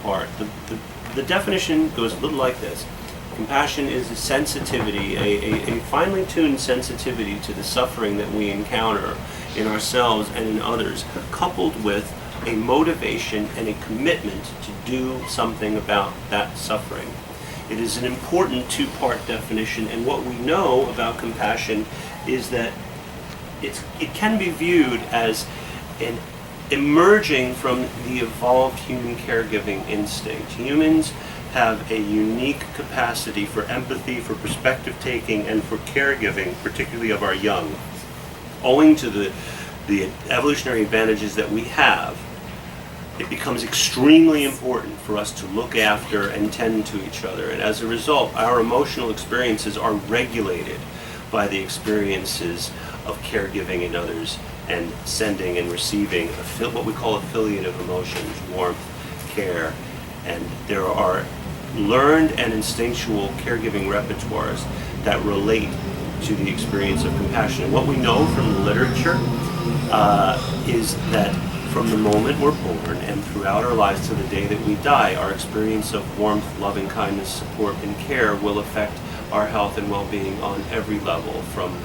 part. The definition goes a little like this. Compassion is a sensitivity, a finely tuned sensitivity to the suffering that we encounter in ourselves and in others, coupled with a motivation and a commitment to do something about that suffering. It is an important two-part definition, and what we know about compassion is that it can be viewed as an emerging from the evolved human caregiving instinct. Humans have a unique capacity for empathy, for perspective taking, and for caregiving, particularly of our young. Owing to the evolutionary advantages that we have, it becomes extremely important for us to look after and tend to each other. And as a result, our emotional experiences are regulated by the experiences of caregiving in others and sending and receiving what we call affiliative emotions, warmth, care, and there are learned and instinctual caregiving repertoires that relate to the experience of compassion. And what we know from the literature is that from the moment we're born and throughout our lives to the day that we die, our experience of warmth, loving kindness, support, and care will affect our health and well-being on every level, from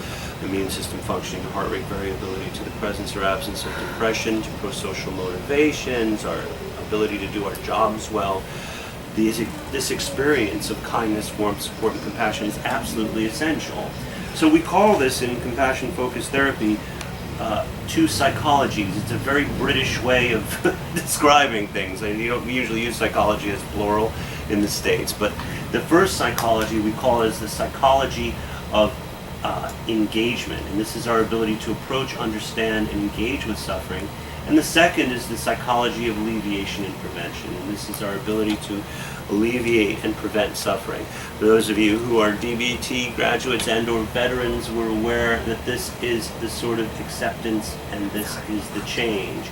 immune system functioning to heart rate variability to the presence or absence of depression to pro-social motivations, our ability to do our jobs well. This experience of kindness, warmth, support, and compassion is absolutely essential. So we call this in compassion-focused therapy two psychologies. It's a very British way of describing things. We usually use psychology as plural in the States, but the first psychology we call is the psychology of engagement, and this is our ability to approach, understand, and engage with suffering. And the second is the psychology of alleviation and prevention, and this is our ability to alleviate and prevent suffering. For those of you who are DBT graduates and or veterans, we're aware that this is the sort of acceptance and this is the change.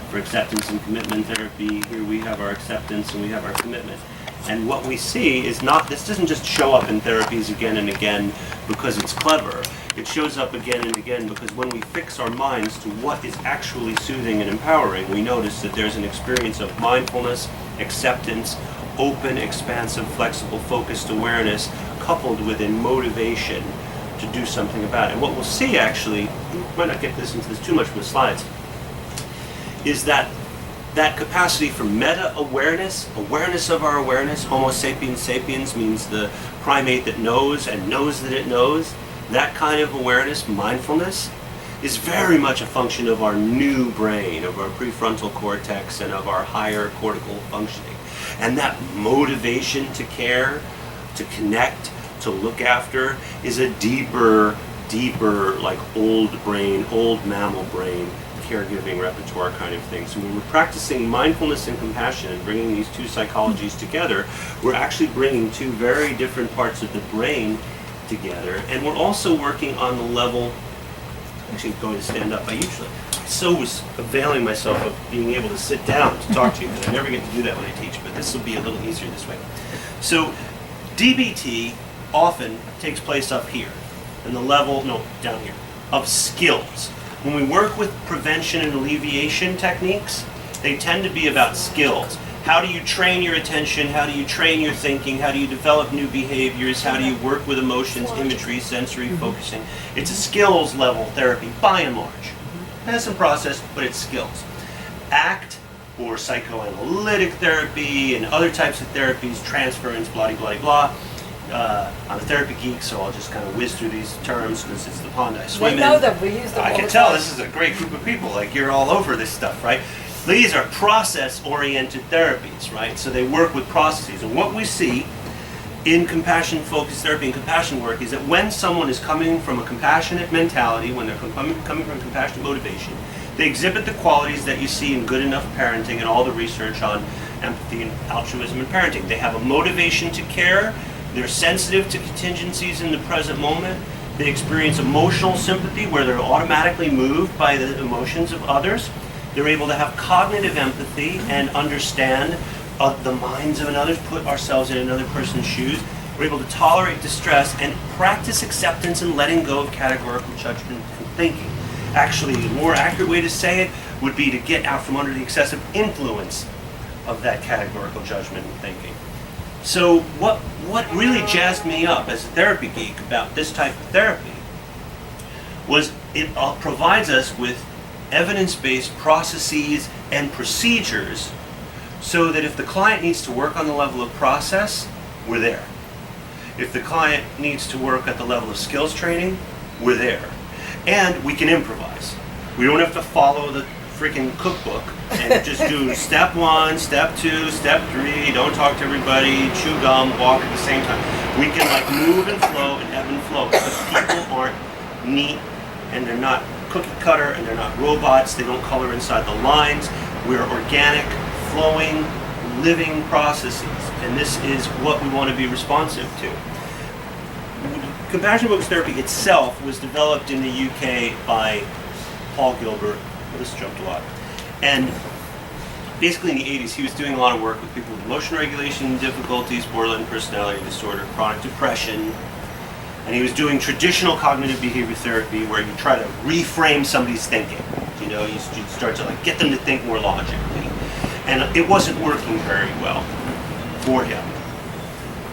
For acceptance and commitment therapy, here we have our acceptance and we have our commitment. And what we see is this doesn't just show up in therapies again and again because it's clever. It shows up again and again because when we fix our minds to what is actually soothing and empowering, we notice that there's an experience of mindfulness, acceptance, open, expansive, flexible, focused awareness, coupled with a motivation to do something about it. And what we'll see, actually, we might not get into this too much from the slides, is that capacity for meta-awareness, awareness of our awareness, Homo sapiens sapiens means the primate that knows and knows that it knows. That kind of awareness, mindfulness, is very much a function of our new brain, of our prefrontal cortex, and of our higher cortical functioning. And that motivation to care, to connect, to look after, is a deeper, like old brain, old mammal brain, caregiving repertoire kind of thing. So when we're practicing mindfulness and compassion and bringing these two psychologies together, we're actually bringing two very different parts of the brain together. And we're also working on the level, actually going to stand up, I so was availing myself of being able to sit down to talk to you, because I never get to do that when I teach, but this will be a little easier this way. So DBT often takes place up here, and the level, down here, of skills. When we work with prevention and alleviation techniques, they tend to be about skills. How do you train your attention? How do you train your thinking? How do you develop new behaviors? How do you work with emotions, imagery, sensory focusing? It's a skills level therapy, by and large. It has some process, but it's skills. ACT, or psychoanalytic therapy, and other types of therapies, transference, blah, blah, blah. I'm a therapy geek, so I'll just kind of whiz through these terms because it's the pond I swim in. We know them, we use them all the time. I can tell this is a great group of people, like you're all over this stuff, right? These are process-oriented therapies, right? So they work with processes. And what we see in compassion-focused therapy and compassion work is that when someone is coming from a compassionate mentality, when they're coming from compassionate motivation, they exhibit the qualities that you see in Good Enough Parenting and all the research on empathy and altruism and parenting. They have a motivation to care. They're sensitive to contingencies in the present moment. They experience emotional sympathy where they're automatically moved by the emotions of others. They're able to have cognitive empathy and understand the minds of another, put ourselves in another person's shoes. We're able to tolerate distress and practice acceptance and letting go of categorical judgment and thinking. Actually, the more accurate way to say it would be to get out from under the excessive influence of that categorical judgment and thinking. So what really jazzed me up as a therapy geek about this type of therapy was it provides us with evidence-based processes and procedures so that if the client needs to work on the level of process, we're there. If the client needs to work at the level of skills training, we're there. And we can improvise. We don't have to follow the freaking cookbook and just do step 1, step 2, step 3, don't talk to everybody, chew gum, walk at the same time. We can like move and flow and ebb and flow because people aren't neat and they're not cookie cutter and they're not robots. They don't color inside the lines. We're organic, flowing, living processes, and this is what we want to be responsive to. Compassion focused therapy itself was developed in the UK by Paul Gilbert. Well, this jumped a lot. And basically in the 80s, he was doing a lot of work with people with emotion regulation difficulties, borderline personality disorder, chronic depression, and he was doing traditional cognitive behavior therapy where you try to reframe somebody's thinking. You know, you start to like get them to think more logically. And it wasn't working very well for him.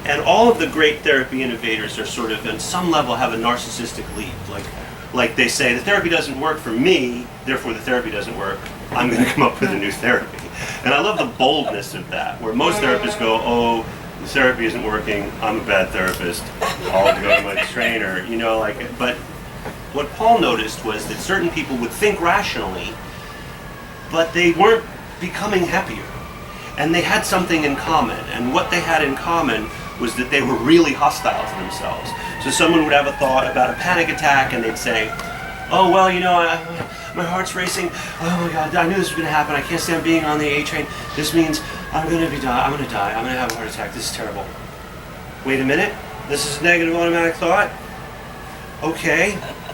And all of the great therapy innovators are sort of, on some level, have a narcissistic leap. Like they say, the therapy doesn't work for me, therefore the therapy doesn't work. I'm going to come up with a new therapy. And I love the boldness of that, where most therapists go, oh, the therapy isn't working, I'm a bad therapist, I'll go to my trainer, you know, like, but what Paul noticed was that certain people would think rationally, but they weren't becoming happier. And they had something in common, and what they had in common was that they were really hostile to themselves. So someone would have a thought about a panic attack and they'd say, oh, well, you know, my heart's racing, oh my God, I knew this was going to happen, I can't stand being on the A train, this means I'm going to die, I'm going to have a heart attack, this is terrible. Wait a minute, this is a negative automatic thought? Okay,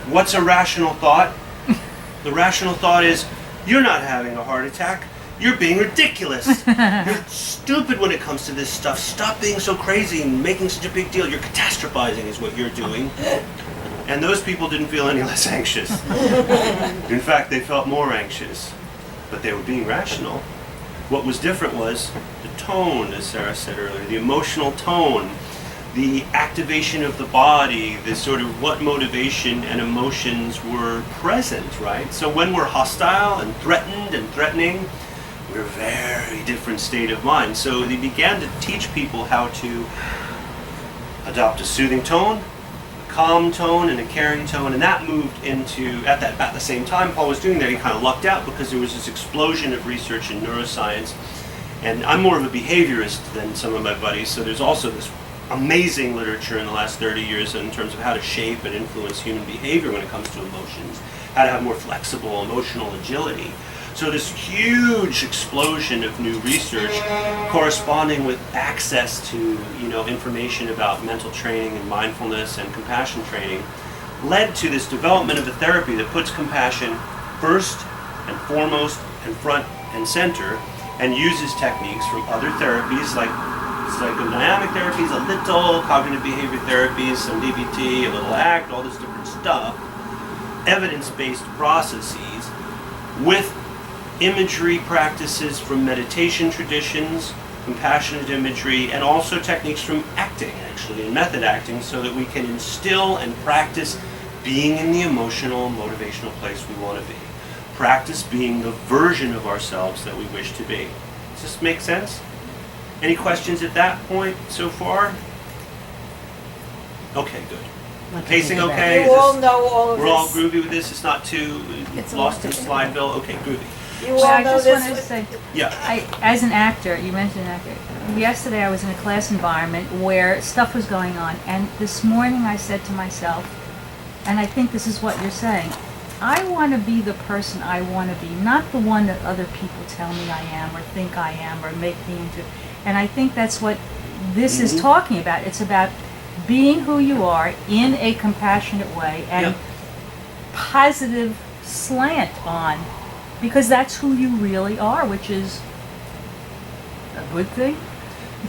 what's a rational thought? The rational thought is, you're not having a heart attack, you're being ridiculous. You're stupid when it comes to this stuff. Stop being so crazy and making such a big deal. You're catastrophizing is what you're doing. And those people didn't feel any less anxious. In fact, they felt more anxious. But they were being rational. What was different was the tone, as Sarah said earlier, the emotional tone, the activation of the body, the sort of what motivation and emotions were present, right? So when we're hostile and threatening, we're a very different state of mind. So they began to teach people how to adopt a soothing tone, a calm tone, and a caring tone, and that moved into, at the same time Paul was doing that, he kind of lucked out because there was this explosion of research in neuroscience, and I'm more of a behaviorist than some of my buddies, so there's also this amazing literature in the last 30 years in terms of how to shape and influence human behavior when it comes to emotions, how to have more flexible emotional agility. So this huge explosion of new research corresponding with access to, you know, information about mental training and mindfulness and compassion training led to this development of a therapy that puts compassion first and foremost and front and center and uses techniques from other therapies like psychodynamic therapies, a little cognitive behavior therapies, some DBT, a little ACT, all this different stuff, evidence-based processes with imagery practices from meditation traditions, compassionate imagery, and also techniques from acting, actually, and method acting, so that we can instill and practice being in the emotional, motivational place we want to be. Practice being the version of ourselves that we wish to be. Does this make sense? Any questions at that point so far? Okay, good. Pacing okay? You all know all of We're this. all groovy with this? It's not too lost in Slideville? Okay, groovy. You all Well, I know just this. wanted to say, Yeah. as an actor, you mentioned an actor. Yesterday I was in a class environment where stuff was going on, and this morning I said to myself, and I think this is what you're saying, I want to be the person I want to be, not the one that other people tell me I am or think I am or make me into. And I think that's what this is talking about. It's about being who you are in a compassionate way and positive slant on, because that's who you really are, which is a good thing.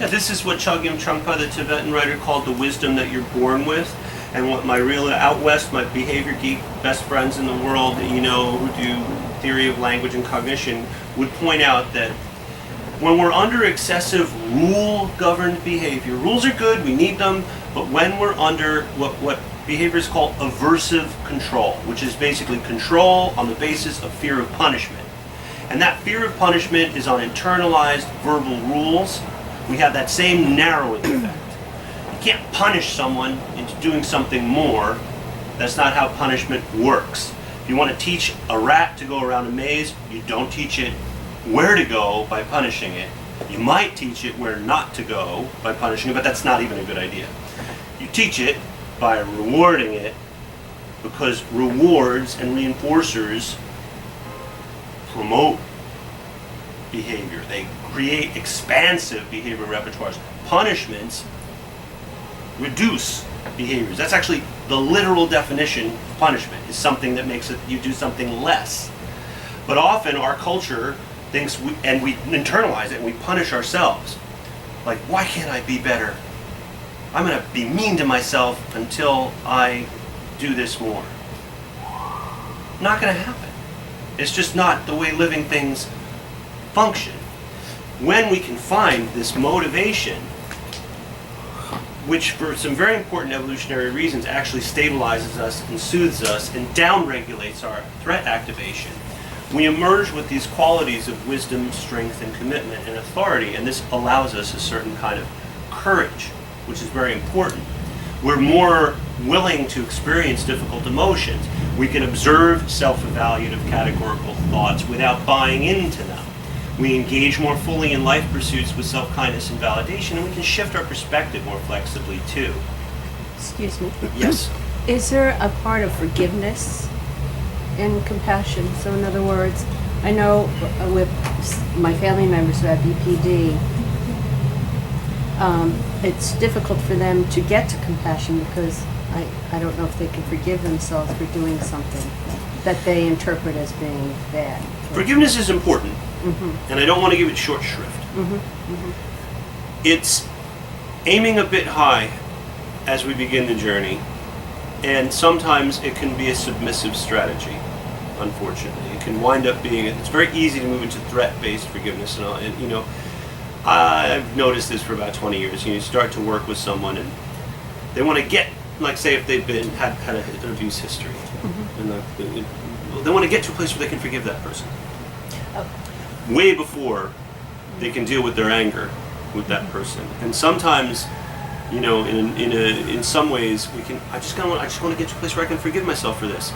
Yeah, this is what Chogyam Trungpa, the Tibetan writer, called the wisdom that you're born with. And what my real, out west, my behavior geek best friends in the world, you know, who do theory of language and cognition, would point out that when we're under excessive rule-governed behavior, rules are good, we need them, but when we're under what behaviors call aversive control, which is basically control on the basis of fear of punishment. And that fear of punishment is on internalized verbal rules. We have that same narrowing effect. You can't punish someone into doing something more. That's not how punishment works. If you want to teach a rat to go around a maze, you don't teach it where to go by punishing it. You might teach it where not to go by punishing it, but that's not even a good idea. You teach it by rewarding it, because rewards and reinforcers promote behavior. They create expansive behavior repertoires. Punishments reduce behaviors. That's actually the literal definition of punishment, is something that makes it you do something less. But often our culture thinks, and we internalize it, and we punish ourselves. Like, why can't I be better? I'm going to be mean to myself until I do this more. Not going to happen. It's just not the way living things function. When we can find this motivation, which for some very important evolutionary reasons actually stabilizes us and soothes us and downregulates our threat activation, we emerge with these qualities of wisdom, strength, and commitment and authority, and this allows us a certain kind of courage, which is very important. We're more willing to experience difficult emotions. We can observe self-evaluative categorical thoughts without buying into them. We engage more fully in life pursuits with self-kindness and validation, and we can shift our perspective more flexibly too. Excuse me. Yes? Is there a part of forgiveness in compassion? So in other words, I know with my family members who have BPD, it's difficult for them to get to compassion because I don't know if they can forgive themselves for doing something that they interpret as being bad. Forgiveness is important, Mm-hmm. and I don't want to give it short shrift. Mm-hmm. Mm-hmm. It's aiming a bit high as we begin the journey, and sometimes it can be a submissive strategy, unfortunately. It can wind up being, it's very easy to move into threat-based forgiveness, and you know, I've noticed this for about 20 years. You start to work with someone and they want to get, like say if they've had an abuse history, and they want to get to a place where they can forgive that person. Way before they can deal with their anger with that person. And sometimes, you know, in some ways we can, I just want to get to a place where I can forgive myself for this.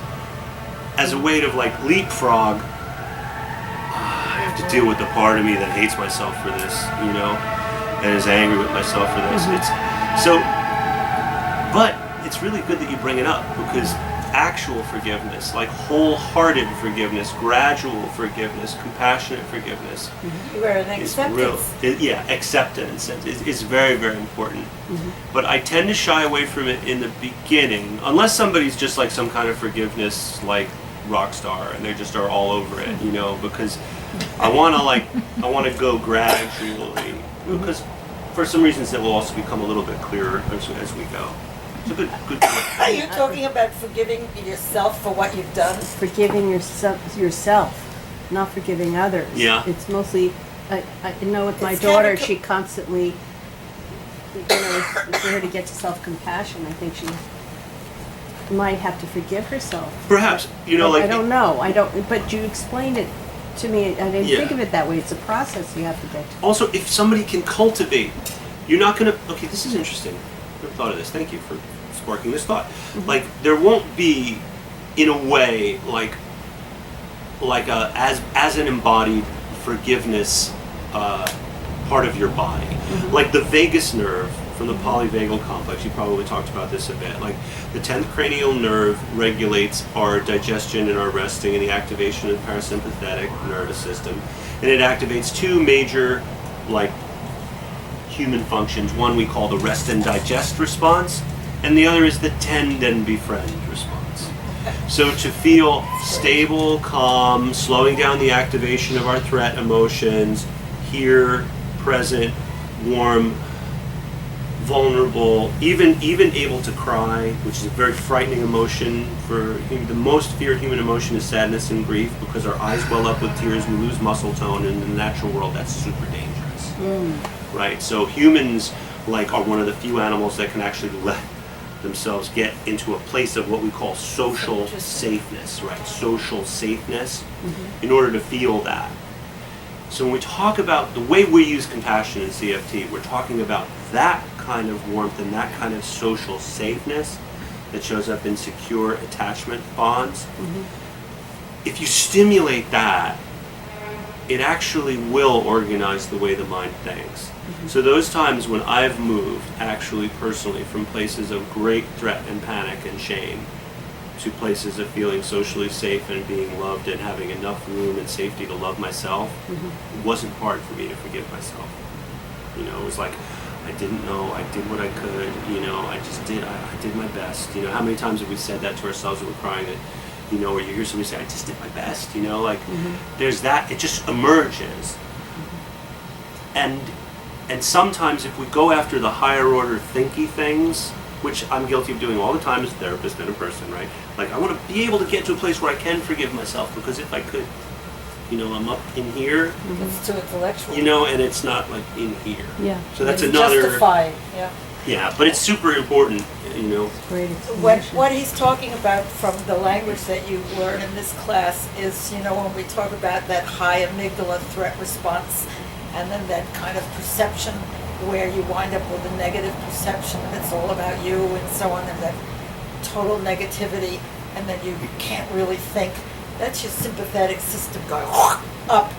As a way to like leapfrog, I have to deal with the part of me that hates myself for this, you know, and is angry with myself for this. But it's really good that you bring it up, because actual forgiveness, like wholehearted forgiveness, gradual forgiveness, compassionate forgiveness, Where an acceptance. Acceptance is very, very important. But I tend to shy away from it in the beginning, unless somebody's just like some kind of forgiveness like rock star and they just are all over it, you know, because I want to go gradually, because for some reasons it will also become a little bit clearer as we go. It's a good point. Are you talking about forgiving yourself for what you've done? Forgiving yourself, not forgiving others. Yeah. It's mostly, I know with my It's daughter, kind of she constantly, you know, for her to get to self-compassion, I think she might have to forgive herself. Perhaps, you know, like I don't know. But you explained it to me. I didn't Yeah. think of it that way. It's a process you have to get to. also, if somebody can cultivate, you're not going to, okay, this is interesting. I never thought of this. Thank you for sparking this thought. Like, there won't be, in a way, like as an embodied forgiveness part of your body. Like the vagus nerve from the polyvagal complex, you probably talked about this a bit. Like the 10th cranial nerve regulates our digestion and our resting and the activation of the parasympathetic nervous system. And it activates two major, like, human functions. One we call the rest and digest response, and the other is the tend and befriend response. So to feel stable, calm, slowing down the activation of our threat emotions, here, present, warm, vulnerable, even able to cry, which is a very frightening emotion. For the most feared human emotion is sadness and grief, because our eyes well up with tears, we lose muscle tone, and in the natural world that's super dangerous. right? So humans are one of the few animals that can actually let themselves get into a place of what we call social safeness, right? Social safeness in order to feel that. So when we talk about the way we use compassion in CFT, we're talking about that kind of warmth and that kind of social safeness that shows up in secure attachment bonds. If you stimulate that, it actually will organize the way the mind thinks. So those times when I've moved, actually personally, from places of great threat and panic and shame to places of feeling socially safe and being loved and having enough room and safety to love myself, it wasn't hard for me to forgive myself. You know, it was like, I didn't know, I did what I could, you know, I just did, I did my best. You know, how many times have we said that to ourselves when we're crying, that, you know, or you hear somebody say, I just did my best, you know, like, there's that, it just emerges. And sometimes if we go after the higher order thinky things, which I'm guilty of doing all the time as a therapist and a person, right? Like, I want to be able to get to a place where I can forgive myself, because if I could, you know, I'm up in here, It's too intellectual. you know, and it's not like in here. Yeah. So that's It's another, justifying, yeah. yeah, but it's super important, you know. Great What, explanation. what he's talking about from the language that you learn in this class is, you know, when we talk about that high amygdala threat response, and then that kind of perception where you wind up with a negative perception and it's all about you and so on, and that total negativity, and then you can't really think. That's your sympathetic system going up.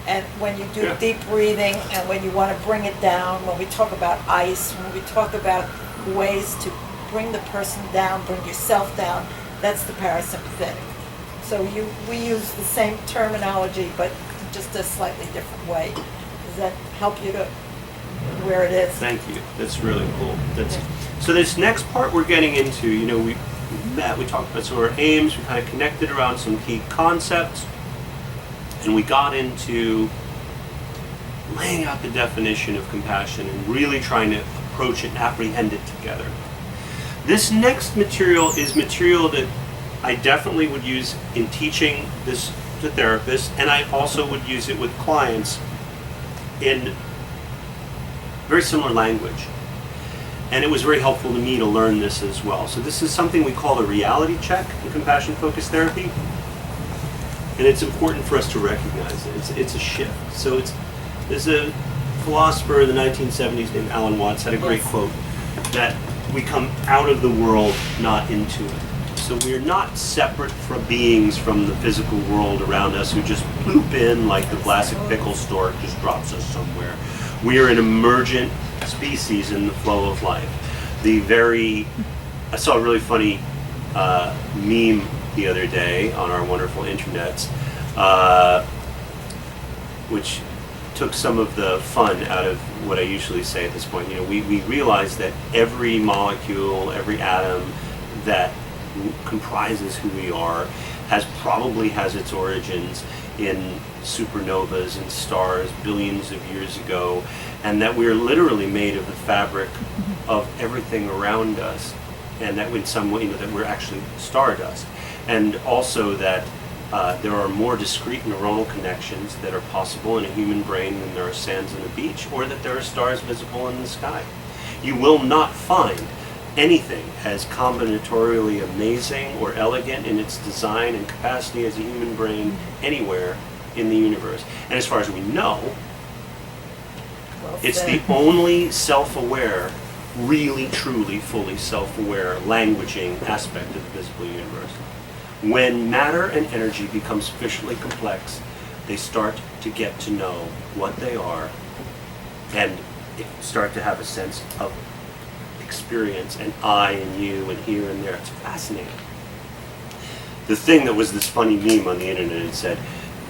And when you do deep breathing, and when you want to bring it down, when we talk about ice, when we talk about ways to bring the person down, bring yourself down, that's the parasympathetic. So we use the same terminology, but just a slightly different way. Does that help you to where it is? Thank you. That's really cool. So this next part we're getting into, you know, we met, we talked about some of our aims, we kind of connected around some key concepts, and we got into laying out the definition of compassion and really trying to approach it and apprehend it together. This next material is material that I definitely would use in teaching this to therapists, and I also would use it with clients in very similar language. And it was very helpful to me to learn this as well. So this is something we call a reality check in compassion-focused therapy. And it's important for us to recognize it. It's a shift. So there's a philosopher in the 1970s named Alan Watts had a great quote that we come out of the world, not into it. So we're not separate from beings from the physical world around us who just bloop in like the classic pickle stork just drops us somewhere. We are an emergent species in the flow of life. I saw a really funny meme the other day on our wonderful internets, which took some of the fun out of what I usually say at this point. You know, we realize that every molecule, every atom that comprises who we are probably has its origins in supernovas and stars billions of years ago, and that we're literally made of the fabric of everything around us, and that in some way, you know, that we're actually stardust, and also that there are more discrete neuronal connections that are possible in a human brain than there are sands on the beach, or that there are stars visible in the sky. You will not find anything as combinatorially amazing or elegant in its design and capacity as a human brain anywhere in the universe. And as far as we know, it's the only self-aware, really, truly, fully self-aware, languaging aspect of the visible universe. When matter and energy become sufficiently complex, they start to get to know what they are and start to have a sense of experience, and I and you and here and there. It's fascinating. The thing that was this funny meme on the internet, it said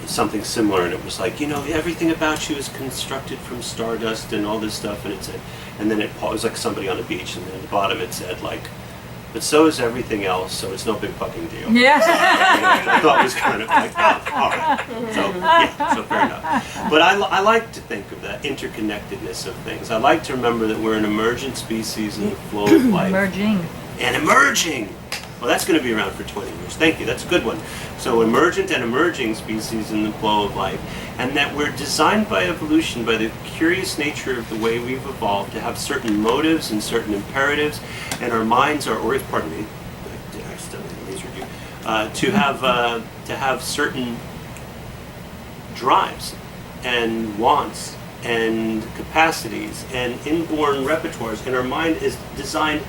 something similar, and it was like, you know, everything about you is constructed from stardust and all this stuff, and it said, and then it was like somebody on a beach, and then at the bottom it said like, but so is everything else, so it's no big fucking deal. Yeah. Which I thought was kind of like, oh, all right. So, yeah, so fair enough. But I like to think of that interconnectedness of things. I like to remember that we're an emergent species in the flow of life. Emerging. And emerging! Well, that's going to be around for 20 years. Thank you. That's a good one. So emergent and emerging species in the flow of life, and that we're designed by evolution, by the curious nature of the way we've evolved, to have certain motives and certain imperatives, and our minds are, or pardon me, I did accidentally lasered you, to have certain drives and wants and capacities and inborn repertoires, and our mind is designed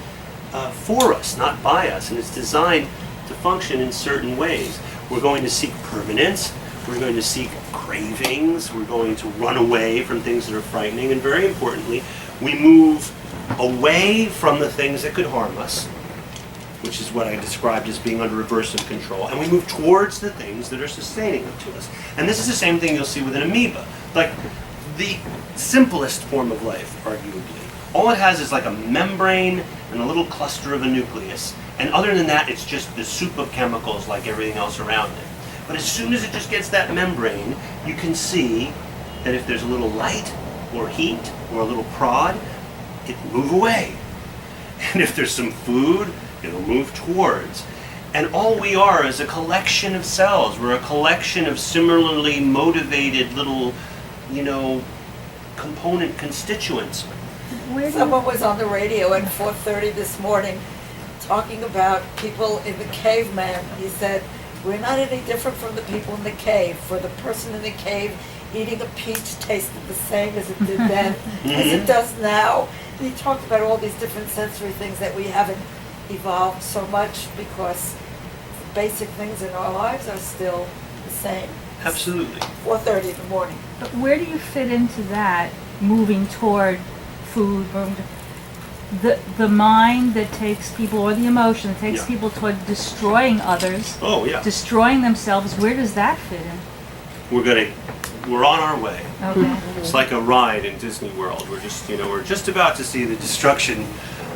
for us, not by us, and it's designed to function in certain ways. We're going to seek permanence, we're going to seek cravings, we're going to run away from things that are frightening, and very importantly, we move away from the things that could harm us, which is what I described as being under aversive control, and we move towards the things that are sustaining them to us. And this is the same thing you'll see with an amoeba. Like, the simplest form of life, arguably. All it has is like a membrane and a little cluster of a nucleus. And other than that, it's just the soup of chemicals like everything else around it. But as soon as it just gets that membrane, you can see that if there's a little light or heat or a little prod, it'll move away. And if there's some food, it'll move towards. And all we are is a collection of cells. We're a collection of similarly motivated little, component constituents. Someone was on the radio at 4:30 this morning talking about people in the caveman. He said, we're not any different from the people in the cave. For the person in the cave, eating a peach tasted the same as it did then, as it does now. And he talked about all these different sensory things that we haven't evolved so much because the basic things in our lives are still the same. Absolutely. 4:30 in the morning. But where do you fit into that, moving toward food, the mind that takes people, or the emotion that takes people toward destroying others, destroying themselves? Where does that fit in? We're on our way. Okay. It's like a ride in Disney World. We're just about to see the destruction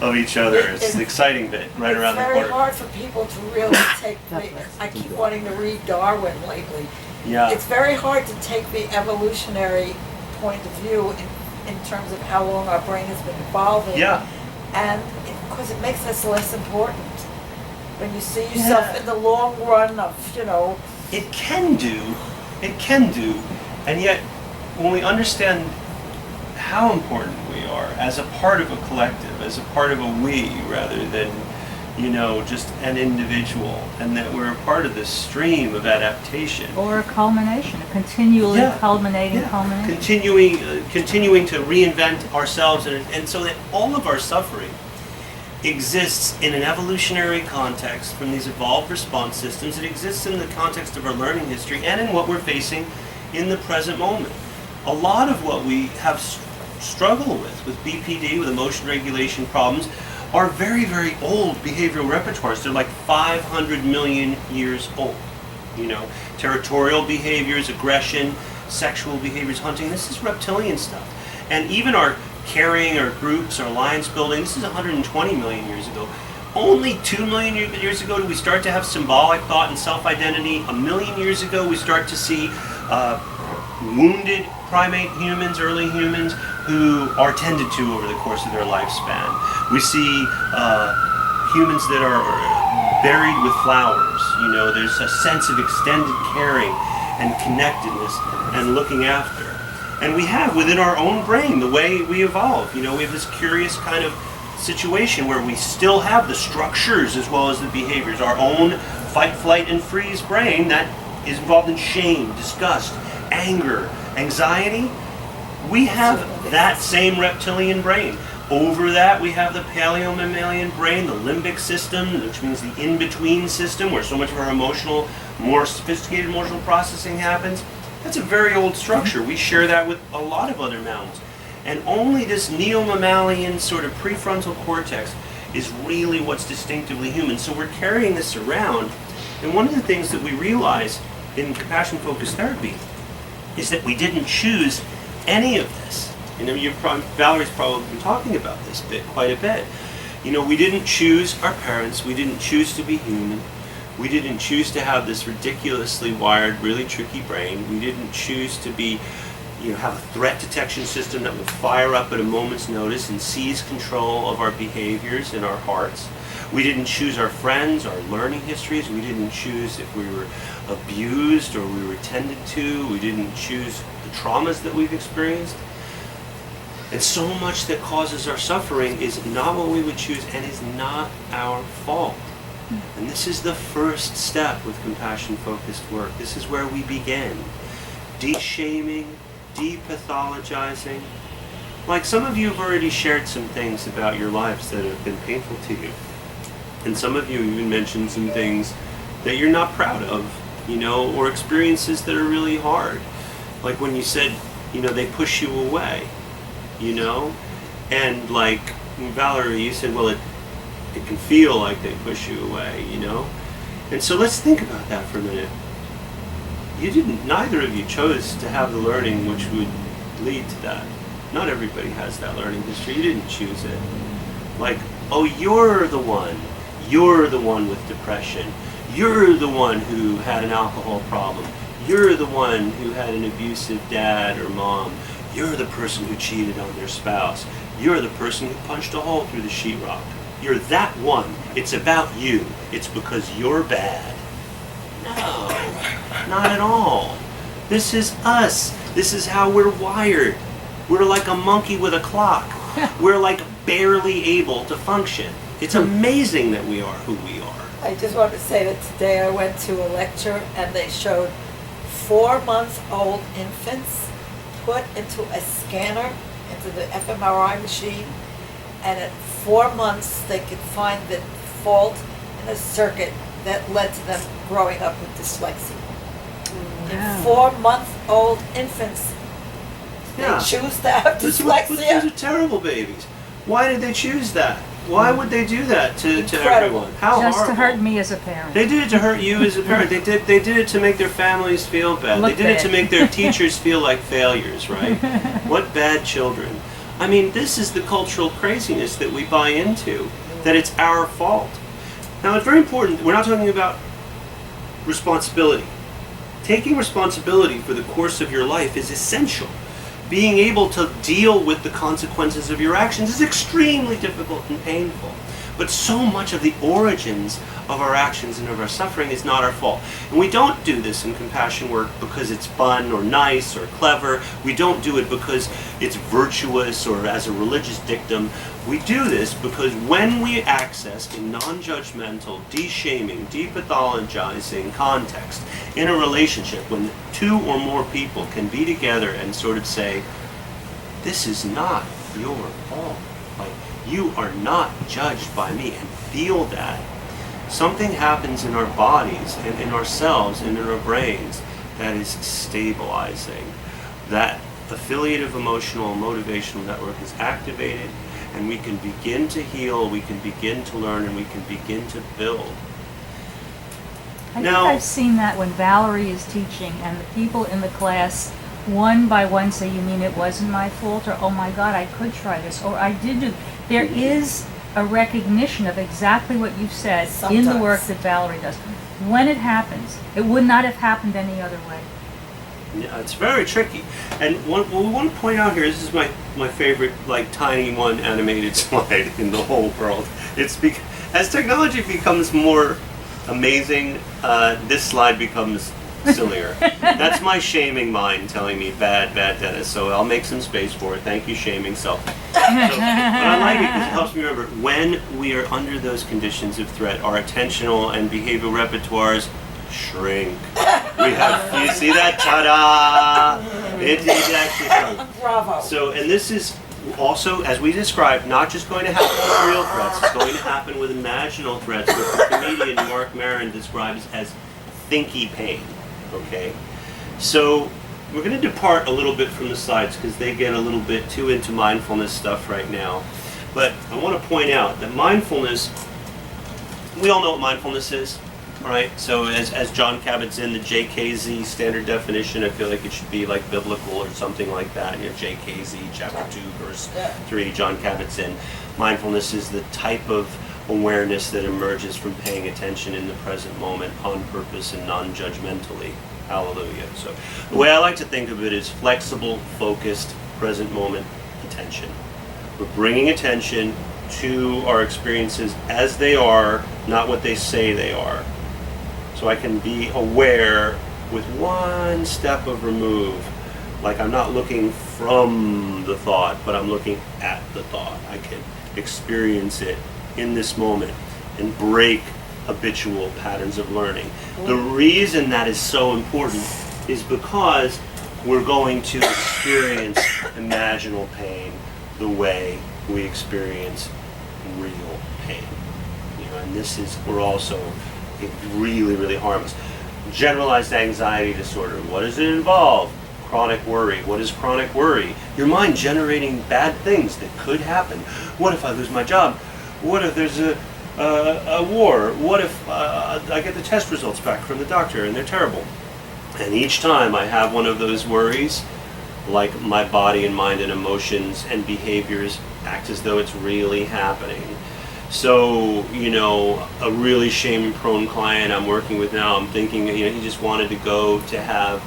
of each other. It's the exciting bit right around the corner. It's very hard for people to really take I keep wanting to read Darwin lately. Yeah. It's very hard to take the evolutionary point of view in terms of how long our brain has been evolving. Yeah. And because it makes us less important. When you see yourself in the long run of, It can do, and yet when we understand how important we are as a part of a collective, as a part of a we, rather than, just an individual, and that we're a part of this stream of adaptation. Or a culmination, a continually culminating culmination. Continuing to reinvent ourselves, and so that all of our suffering exists in an evolutionary context from these evolved response systems. It exists in the context of our learning history and in what we're facing in the present moment. A lot of what we have struggle with BPD, with emotion regulation problems, are very, very old behavioral repertoires. They're like 500 million years old. Territorial behaviors, aggression, sexual behaviors, hunting, this is reptilian stuff. And even our carrying, our groups, our alliance building, this is 120 million years ago. Only 2 million years ago did we start to have symbolic thought and self-identity. 1 million years ago we start to see wounded primate humans, early humans, who are tended to over the course of their lifespan. We see humans that are buried with flowers. There's a sense of extended caring and connectedness and looking after. And we have within our own brain the way we evolve. We have this curious kind of situation where we still have the structures as well as the behaviors. Our own fight, flight, and freeze brain that is involved in shame, disgust, anger, anxiety. We have that same reptilian brain. Over that, we have the paleo-mammalian brain, the limbic system, which means the in-between system, where so much of our more sophisticated emotional processing happens. That's a very old structure. We share that with a lot of other mammals. And only this neo-mammalian sort of prefrontal cortex is really what's distinctively human. So we're carrying this around. And one of the things that we realize in compassion-focused therapy is that we didn't choose any of this. Valerie's probably been talking about this quite a bit. We didn't choose our parents. We didn't choose to be human. We didn't choose to have this ridiculously wired, really tricky brain. We didn't choose to be, have a threat detection system that would fire up at a moment's notice and seize control of our behaviors and our hearts. We didn't choose our friends, our learning histories. We didn't choose if we were abused or we were tended to. We didn't choose the traumas that we've experienced. And so much that causes our suffering is not what we would choose and is not our fault. And this is the first step with compassion-focused work. This is where we begin. De-shaming, de-pathologizing. Like some of you have already shared some things about your lives that have been painful to you. And some of you even mentioned some things that you're not proud of, or experiences that are really hard. Like when you said, they push you away, and like Valerie, you said, well, it can feel like they push you away, And so let's think about that for a minute. Neither of you chose to have the learning which would lead to that. Not everybody has that learning history. You didn't choose it. Like, oh, you're the one with depression. You're the one who had an alcohol problem. You're the one who had an abusive dad or mom. You're the person who cheated on their spouse. You're the person who punched a hole through the sheetrock. You're that one. It's about you. It's because you're bad. No, not at all. This is us. This is how we're wired. We're like a monkey with a clock. We're like barely able to function. It's amazing that we are who we are. I just want to say that today I went to a lecture and they showed 4-month-old infants put into a scanner, into the fMRI machine, and at 4 months they could find the fault in a circuit that led to them growing up with dyslexia. In 4-month-old infants, they choose to have dyslexia. Those are terrible babies. Why did they choose that? Why would they do that to everyone? How Just horrible. to hurt me as a parent. They did it to hurt you as a parent. They did it to make their families feel bad. Look They did it to bad. make their teachers feel like failures, right? What bad children. I mean, this is the cultural craziness that we buy into, that it's our fault. Now, it's very important. We're not talking about responsibility. Taking responsibility for the course of your life is essential. Being able to deal with the consequences of your actions is extremely difficult and painful. But so much of the origins of our actions and of our suffering is not our fault. And we don't do this in compassion work because it's fun or nice or clever. We don't do it because it's virtuous or as a religious dictum. We do this because when we access a non-judgmental, de-shaming, de-pathologizing context in a relationship, when 2 or more people can be together and sort of say, this is not your fault. Like, you are not judged by me, and feel that. Something happens in our bodies and in ourselves and in our brains that is stabilizing. That affiliative emotional and motivational network is activated, and we can begin to heal, we can begin to learn, and we can begin to build. I think I've seen that when Valerie is teaching and the people in the class one by one say, you mean it wasn't my fault, or oh my God, I could try this, or I did do. There is a recognition of exactly what you've said in the work that Valerie does. When it happens, it would not have happened any other way. Yeah, it's very tricky. And what we want to point out here, this is my favorite, like, tiny one animated slide in the whole world. It's as technology becomes more amazing, this slide becomes sillier. That's my shaming mind telling me bad Dennis, so I'll make some space for it. Thank you, shaming self. But I like it because it helps me remember when we are under those conditions of threat, our attentional and behavioral repertoires shrink. We have, you see that? Ta-da! It actually shrunk. Bravo. So, and this is also, as we described, not just going to happen with real threats, it's going to happen with imaginal threats, which the comedian Mark Maron describes as thinky pain. Okay? So, we're going to depart a little bit from the slides because they get a little bit too into mindfulness stuff right now. But I want to point out that mindfulness, we all know what mindfulness is. All right, so as John Kabat-Zinn, the JKZ standard definition, I feel like it should be like biblical or something like that. You know, JKZ, chapter 2, verse 3, John Kabat-Zinn. Mindfulness is the type of awareness that emerges from paying attention in the present moment on purpose and non-judgmentally. Hallelujah. So the way I like to think of it is flexible, focused, present moment attention. We're bringing attention to our experiences as they are, not what they say they are. So I can be aware with one step of remove. Like I'm not looking from the thought, but I'm looking at the thought. I can experience it in this moment and break habitual patterns of learning. The reason that is so important is because we're going to experience imaginal pain the way we experience real pain. And this is, we're also, it really, really harms. Generalized anxiety disorder, what does it involve? Chronic worry. What is chronic worry? Your mind generating bad things that could happen. What if I lose my job? What if there's a war? What if I get the test results back from the doctor and they're terrible? And each time I have one of those worries, like my body and mind and emotions and behaviors act as though it's really happening. So, a really shame-prone client I'm working with now, I'm thinking, he just wanted to go to have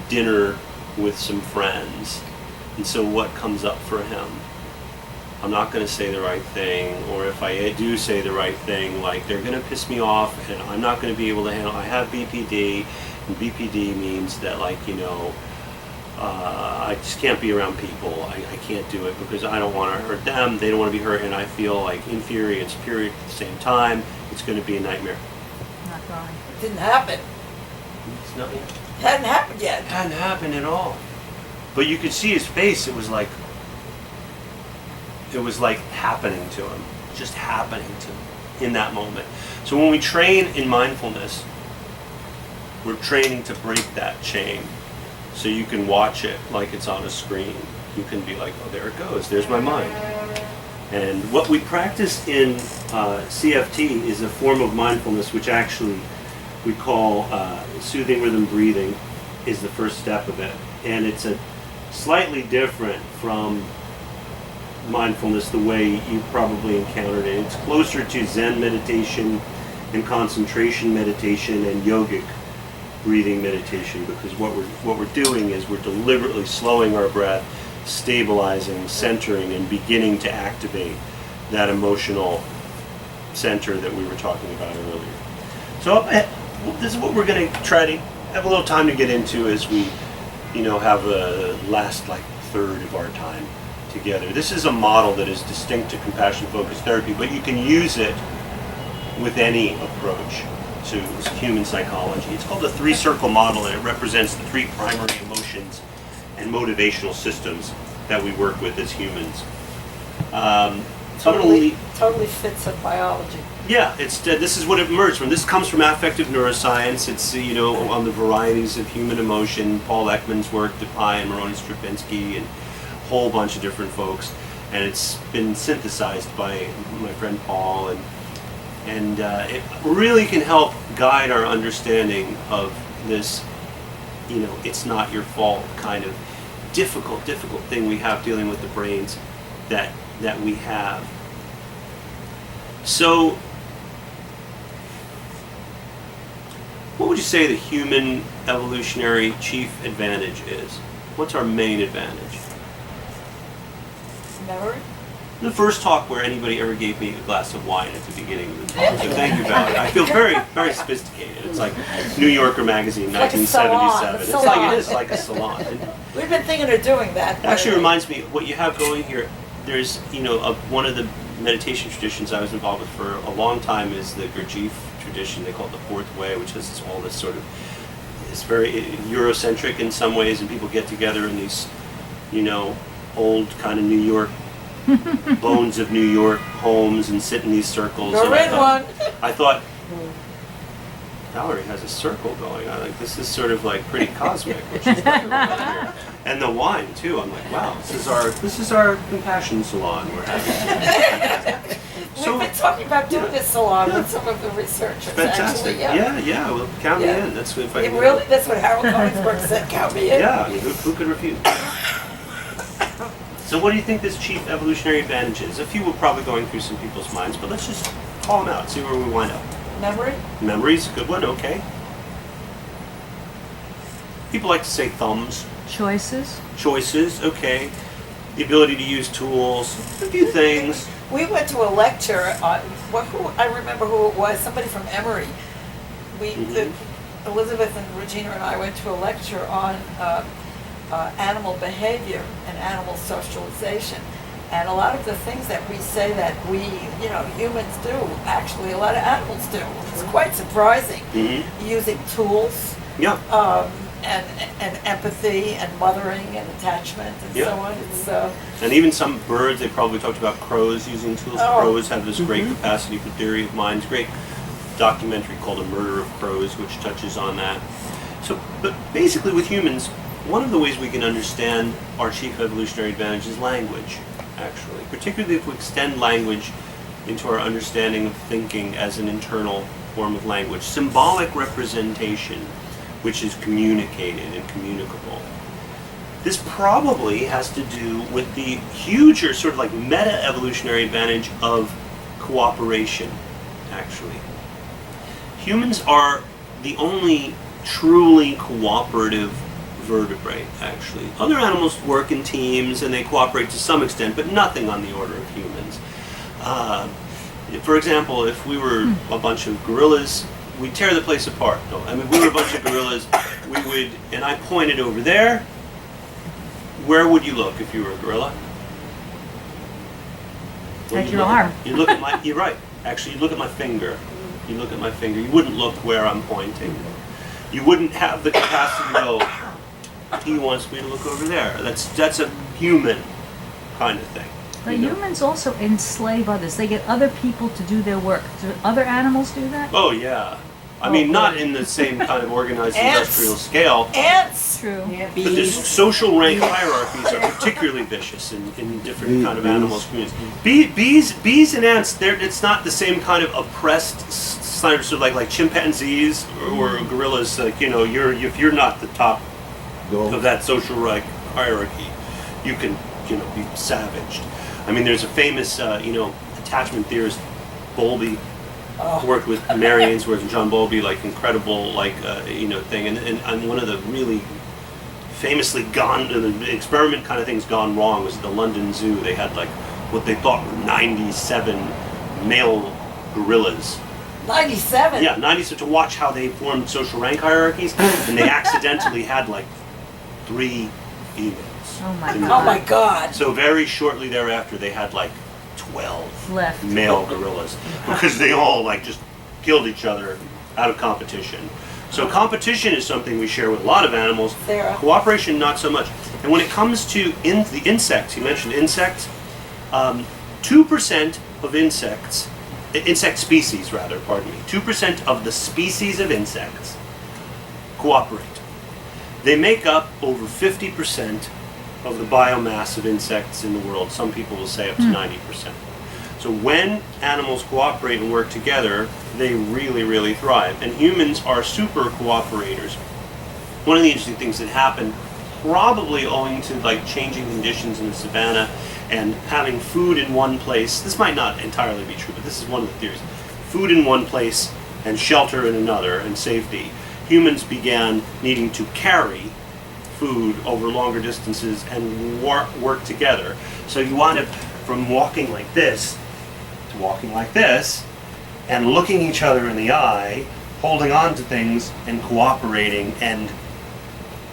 dinner with some friends. And so what comes up for him? I'm not going to say the right thing, or if I do say the right thing, like they're going to piss me off and I'm not going to be able to handle. I have BPD, and BPD means that I just can't be around people. I can't do it because I don't want to hurt them, they don't want to be hurt, and I feel like inferior and superior at the same time. It's going to be a nightmare. Not going. It didn't happen. It's not yet. It hadn't happened yet. It hadn't happened at all. But you could see his face, it was like happening to him. Just happening to him in that moment. So when we train in mindfulness, we're training to break that chain. So you can watch it like it's on a screen. You can be like, oh, there it goes. There's my mind. And what we practice in CFT is a form of mindfulness, which actually we call soothing rhythm breathing, is the first step of it. And it's a slightly different from mindfulness the way you probably encountered it. It's closer to Zen meditation and concentration meditation and yogic breathing meditation, because what we're doing is we're deliberately slowing our breath, stabilizing, centering, and beginning to activate that emotional center that we were talking about earlier. So this is what we're going to try to have a little time to get into as we, have the last third of our time together. This is a model that is distinct to compassion-focused therapy, but you can use it with any approach to human psychology. It's called the three-circle model, and it represents the three primary emotions and motivational systems that we work with as humans. Totally fits with biology. Yeah, this is what it emerged from. This comes from affective neuroscience. It's on the varieties of human emotion. Paul Ekman's work, DePay and Moroni Strapinsky, and a whole bunch of different folks. And it's been synthesized by my friend Paul, and it really can help guide our understanding of this, it's not your fault kind of difficult thing we have dealing with the brains that we have. So, what would you say the human evolutionary chief advantage is? What's our main advantage? Memory? The first talk where anybody ever gave me a glass of wine at the beginning of the talk. So thank you, Valerie. I feel very, very sophisticated. It's like New Yorker magazine, Like a 1977. salon. It is like a salon. And We've been thinking of doing that. actually reminds me, what you have going here, there's, one of the meditation traditions I was involved with for a long time is the Gurdjieff tradition. They call it the Fourth Way, which is all this sort of, it's very Eurocentric in some ways, and people get together in these, old kind of New York bones of New York homes and sit in these circles. We're in one. I thought, Valerie has a circle going on. This is sort of pretty cosmic. What she's talking about here. And the wine too. I'm like, wow, this is our compassion salon we're having. We've been talking about doing this salon with some of the researchers. Fantastic. Actually, Yeah. Well, count me in. That's if I can. Really, that's what Harold Koenigsberg said. Count me in. Yeah. Who could refuse? So what do you think this chief evolutionary advantage is? A few will probably going through some people's minds, but let's just call them out, see where we wind up. Memory? Memory's a good one, okay. People like to say thumbs. Choices. Choices, okay. The ability to use tools, a few things. We went to a lecture on, I remember who it was, somebody from Emory. Elizabeth and Regina and I went to a lecture on animal behavior and animal socialization. And a lot of the things that we say that we, humans do, actually a lot of animals do. It's quite surprising. Using tools. Yeah. And empathy and mothering and attachment and so on. It's, and even some birds, they probably talked about crows using tools. Crows have this great capacity for theory of minds. Great documentary called A Murder of Crows, which touches on that. So, but basically with humans, one of the ways we can understand our chief evolutionary advantage is language, actually. Particularly if we extend language into our understanding of thinking as an internal form of language. Symbolic representation, which is communicated and communicable. This probably has to do with the huger sort of like meta-evolutionary advantage of cooperation, actually. Humans are the only truly cooperative vertebrate, actually. Other animals work in teams and they cooperate to some extent, but nothing on the order of humans. For example, if we were a bunch of gorillas, we'd tear the place apart. No, I mean, we were a bunch of gorillas, we would, and I pointed over there. Where would you look if you were a gorilla? At your arm. You look at my, you're right. Actually, you look at my finger. You look at my finger. You wouldn't look where I'm pointing. You wouldn't have the capacity to go, he wants me to look over there. That's a human kind of thing. But humans also enslave others. They get other people to do their work. Do other animals do that? Oh, yeah. I mean, not in the same kind of organized industrial scale. Ants! True. But the social rank hierarchies are particularly vicious in different kind of animals communities. Bees and ants, it's not the same kind of oppressed sort of like chimpanzees or gorillas. Like, if you're not the top of that social rank hierarchy, you can be savaged. I mean, there's a famous attachment theorist, Bowlby. Worked with Mary Ainsworth and John Bowlby, incredible thing, and one of the really famously the experiment kind of things gone wrong was at the London Zoo. They had what they thought were 97 male gorillas. 97? Yeah, 97 to watch how they formed social rank hierarchies, and they accidentally had 3 females. Oh my God. Oh my God. So very shortly thereafter, they had 12 left male gorillas because they all just killed each other out of competition. So competition is something we share with a lot of animals. Sarah. Cooperation, not so much. And when it comes to the insects, you mentioned insects, 2% of insect species rather, 2% of the species of insects cooperate. They make up over 50% of the biomass of insects in the world. Some people will say up to 90%. So when animals cooperate and work together, they really, really thrive. And humans are super cooperators. One of the interesting things that happened, probably owing to changing conditions in the savannah and having food in one place, this might not entirely be true, but this is one of the theories. Food in one place and shelter in another and safety. Humans began needing to carry food over longer distances and work together. So you wind up from walking like this to walking like this and looking each other in the eye, holding on to things and cooperating and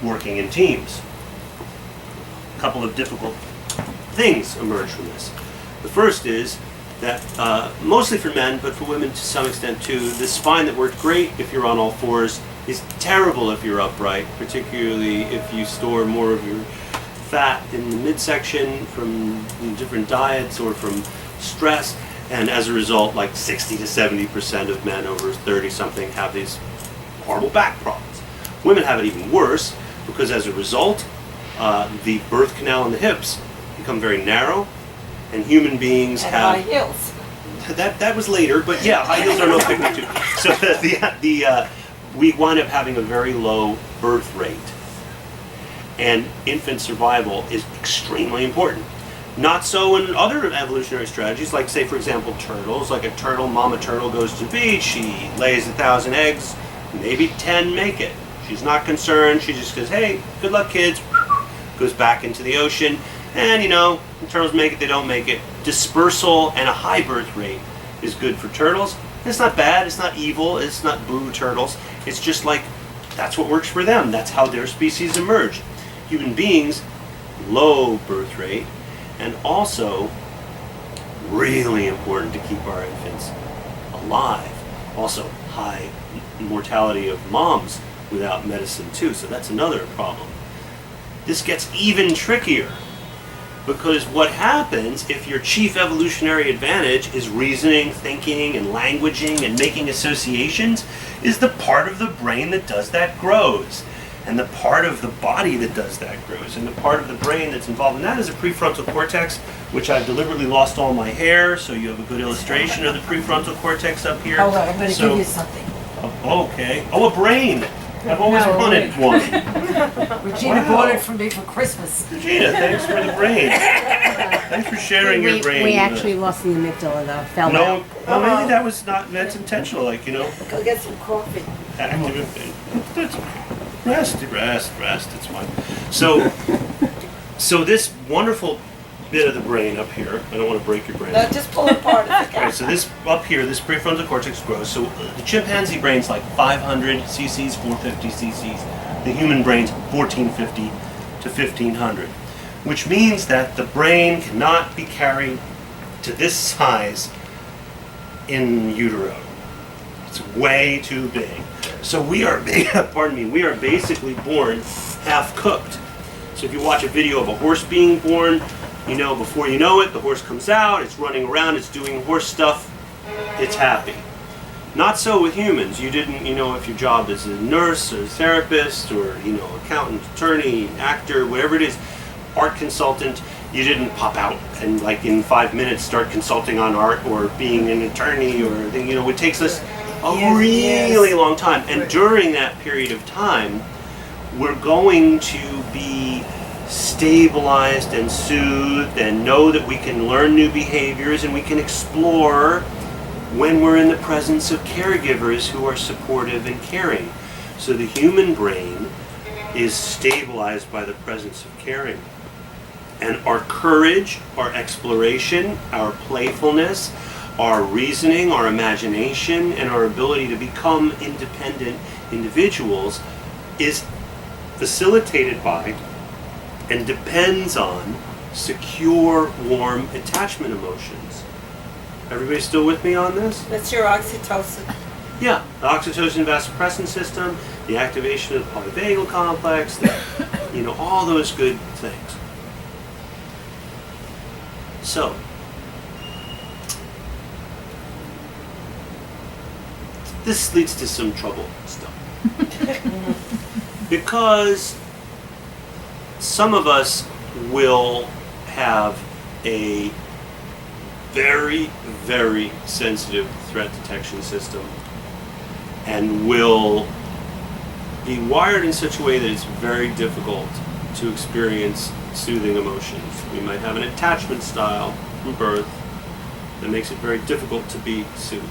working in teams. A couple of difficult things emerge from this. The first is that mostly for men, but for women to some extent too, the spine that worked great if you're on all fours is terrible if you're upright, particularly if you store more of your fat in the midsection from different diets or from stress, and as a result, 60 to 70% of men over 30-something have these horrible back problems. Women have it even worse because as a result, the birth canal and the hips become very narrow, and human beings and have high heels. That was later, but yeah, high heels are no picnic too. So we wind up having a very low birth rate, and infant survival is extremely important. Not so in other evolutionary strategies, like say for example turtles. Like a turtle, mama turtle goes to the beach, she lays 1,000 eggs, maybe 10 make it. She's not concerned, she just goes, hey, good luck kids, goes back into the ocean. And turtles make it, they don't make it. Dispersal and a high birth rate is good for turtles. It's not bad, it's not evil, it's not boo turtles. It's just like, that's what works for them. That's how their species emerged. Human beings, low birth rate, and also really important to keep our infants alive. Also, high mortality of moms without medicine too, so that's another problem. This gets even trickier, because what happens if your chief evolutionary advantage is reasoning, thinking, and languaging, and making associations, is the part of the brain that does that grows. And the part of the body that does that grows. And the part of the brain that's involved in that is the prefrontal cortex, which I've deliberately lost all my hair, so you have a good illustration of the prefrontal cortex up here. Hold on, I'm going to give you something. Okay. Oh, a brain. I've always wanted one. Regina bought it for me for Christmas. Regina, thanks for the brain. Thanks for sharing your brain. We actually lost the amygdala though. Fell No, out. well, maybe that was not, that's intentional, like, Go get some coffee. active. That's rest, it's fine. So this wonderful bit of the brain up here, I don't want to break your brain. No, just pull it apart. Okay, so this up here, this prefrontal cortex grows. So the chimpanzee brain's like 500 cc's, 450 cc's. The human brain's 1450 to 1500, which means that the brain cannot be carried to this size in utero. It's way too big. So we are we are basically born half cooked. So if you watch a video of a horse being born, before you know it, the horse comes out, it's running around, it's doing horse stuff, it's happy. Not so with humans. You didn't, if your job is a nurse or therapist or, accountant, attorney, actor, whatever it is, art consultant, you didn't pop out and like in 5 minutes start consulting on art or being an attorney or anything. It takes us a really long time. And during that period of time, we're going to be stabilized and soothed and know that we can learn new behaviors and we can explore when we're in the presence of caregivers who are supportive and caring. So the human brain is stabilized by the presence of caring. And our courage, our exploration, our playfulness, our reasoning, our imagination, and our ability to become independent individuals is facilitated by and depends on secure, warm attachment emotions. Everybody still with me on this? That's your oxytocin. Yeah, the oxytocin vasopressin system, the activation of the polyvagal complex, all those good things. So, this leads to some trouble stuff. Because some of us will have a very, very sensitive threat detection system and will be wired in such a way that it's very difficult to experience soothing emotions. We might have an attachment style from birth that makes it very difficult to be soothed.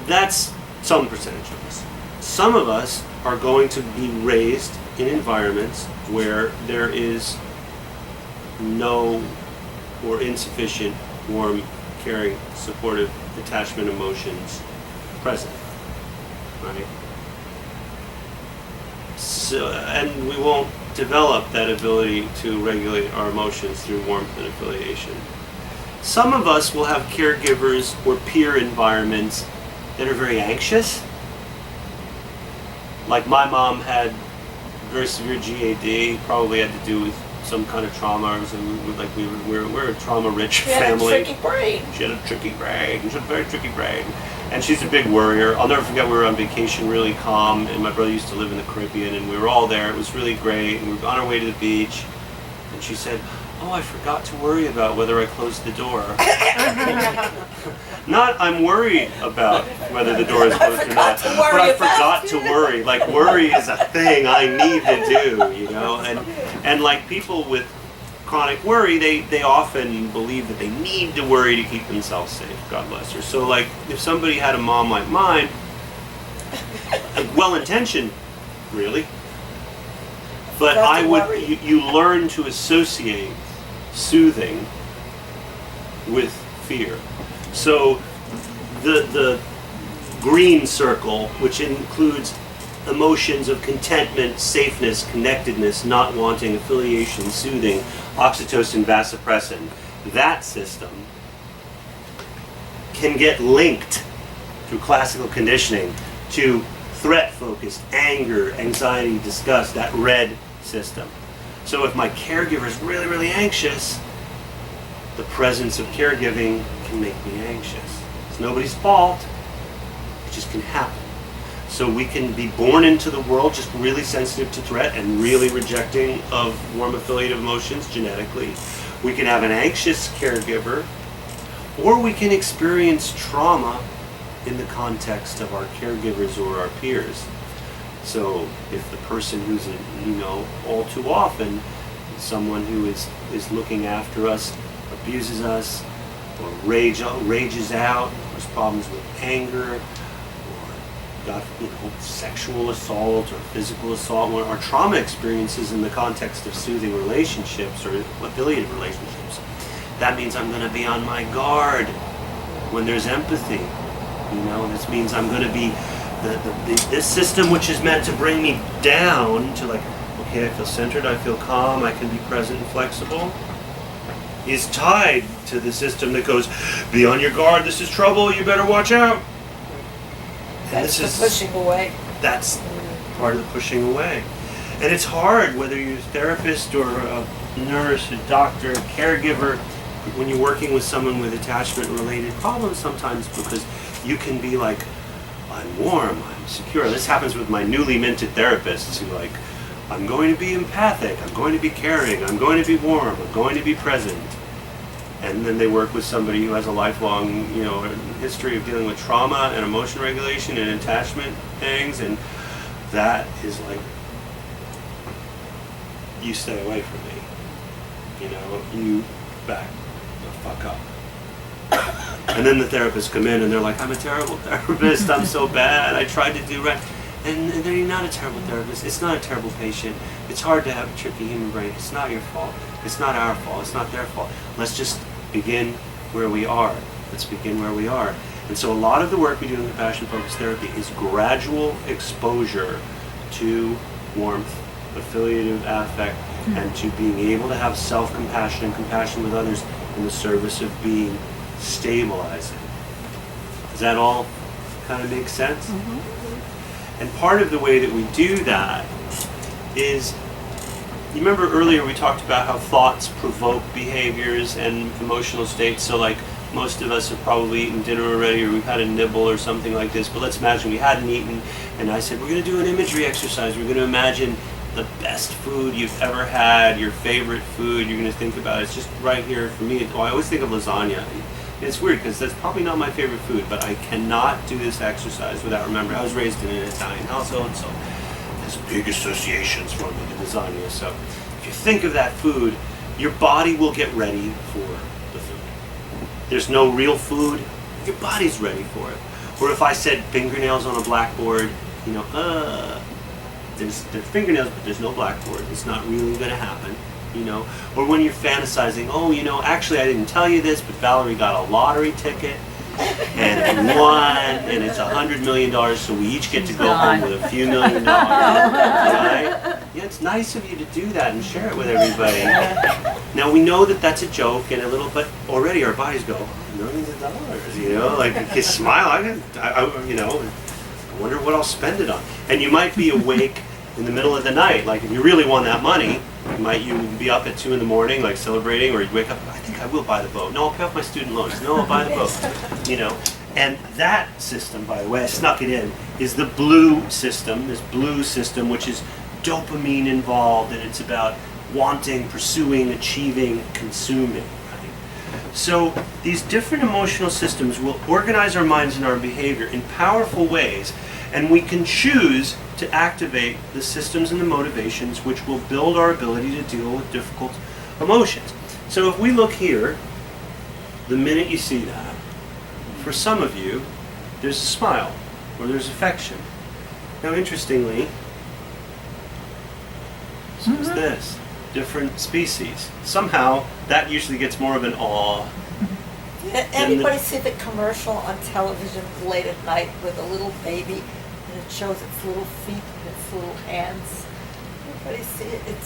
That's some percentage of us. Some of us are going to be raised in environments where there is no or insufficient warm, caring, supportive attachment emotions present, right? So, and we won't develop that ability to regulate our emotions through warmth and affiliation. Some of us will have caregivers or peer environments that are very anxious. Like my mom had very severe GAD, probably had to do with some kind of trauma, or something. Like we're a trauma-rich family. She had a tricky brain. She had a tricky brain. She had a very tricky brain. And she's a big worrier. I'll never forget, we were on vacation, really calm, and my brother used to live in the Caribbean, and we were all there. It was really great, and we were on our way to the beach, and she said, "Oh, I forgot to worry about whether I closed the door." Not, I'm worried about whether the door is closed or not, but I forgot to worry. Like, worry is a thing I need to do, And like people with chronic worry, they often believe that they need to worry to keep themselves safe. God bless her. So like, if somebody had a mom like mine, well-intentioned, really, But Not I to would, worry. you learn to associate soothing with fear. So the green circle, which includes emotions of contentment, safeness, connectedness, not wanting, affiliation, soothing, oxytocin, vasopressin, that system can get linked through classical conditioning to threat-focused, anger, anxiety, disgust, that red system. So if my caregiver is really, really anxious, the presence of caregiving can make me anxious. It's nobody's fault. It just can happen. So we can be born into the world just really sensitive to threat and really rejecting of warm affiliative emotions genetically. We can have an anxious caregiver, or we can experience trauma in the context of our caregivers or our peers. So if the person who's, all too often, someone who is looking after us abuses us, or rages out, there's problems with anger, or got sexual assault or physical assault, or trauma experiences in the context of soothing relationships or affiliative relationships. That means I'm going to be on my guard when there's empathy. This means I'm going to be this system, which is meant to bring me down to okay, I feel centered, I feel calm, I can be present and flexible, is tied to the system that goes, be on your guard, this is trouble, you better watch out. And That's the pushing away. That's part of the pushing away. And it's hard, whether you're a therapist or a nurse, a doctor, a caregiver, when you're working with someone with attachment-related problems sometimes, because you can be like, I'm warm, I'm secure. This happens with my newly minted therapists who I'm going to be empathic, I'm going to be caring, I'm going to be warm, I'm going to be present. And then they work with somebody who has a lifelong, history of dealing with trauma and emotion regulation and attachment things, and that is you stay away from me. You back the fuck up. And then the therapists come in and they're like, I'm a terrible therapist, I'm so bad, I tried to do right. And then you're not a terrible therapist, it's not a terrible patient, it's hard to have a tricky human brain, it's not your fault, it's not our fault, it's not their fault. Let's just begin where we are. Let's begin where we are. And so a lot of the work we do in compassion-focused therapy is gradual exposure to warmth, affiliative affect, and to being able to have self-compassion and compassion with others in the service of being stabilizing. Does that all kind of make sense? Mm-hmm. And part of the way that we do that is, you remember earlier we talked about how thoughts provoke behaviors and emotional states. So most of us have probably eaten dinner already, or we've had a nibble or something like this, but let's imagine we hadn't eaten, and I said, we're going to do an imagery exercise. We're going to imagine the best food you've ever had, your favorite food. You're going to think about it. It's just right here for me. I always think of lasagna. It's weird because that's probably not my favorite food, but I cannot do this exercise without remembering. I was raised in an Italian household, so there's big associations for me to lasagna. So if you think of that food, your body will get ready for the food. There's no real food, your body's ready for it. Or if I said fingernails on a blackboard, there's fingernails, but there's no blackboard. It's not really going to happen, Or when you're fantasizing, actually I didn't tell you this, but Valerie got a lottery ticket and won, and it's $100 million, so we each get to go home with a few $1 million. Right? Yeah, it's nice of you to do that and share it with everybody. Now we know that that's a joke and but already our bodies go, millions of dollars, you smile, I wonder what I'll spend it on. And you might be awake in the middle of the night, if you really won that money, you be up at 2 a.m, celebrating, or you wake up, I think I will buy the boat. No, I'll pay off my student loans. No, I'll buy the boat. And that system, by the way, I snuck it in, is the blue system, this blue system, which is dopamine involved, and it's about wanting, pursuing, achieving, consuming. So these different emotional systems will organize our minds and our behavior in powerful ways, and we can choose to activate the systems and the motivations which will build our ability to deal with difficult emotions. So if we look here, the minute you see that, for some of you, there's a smile or there's affection. Now interestingly, So is this. Different species. Somehow, that usually gets more of an awe. Anybody see the commercial on television late at night with a little baby and it shows its little feet and its little hands? Anybody see it?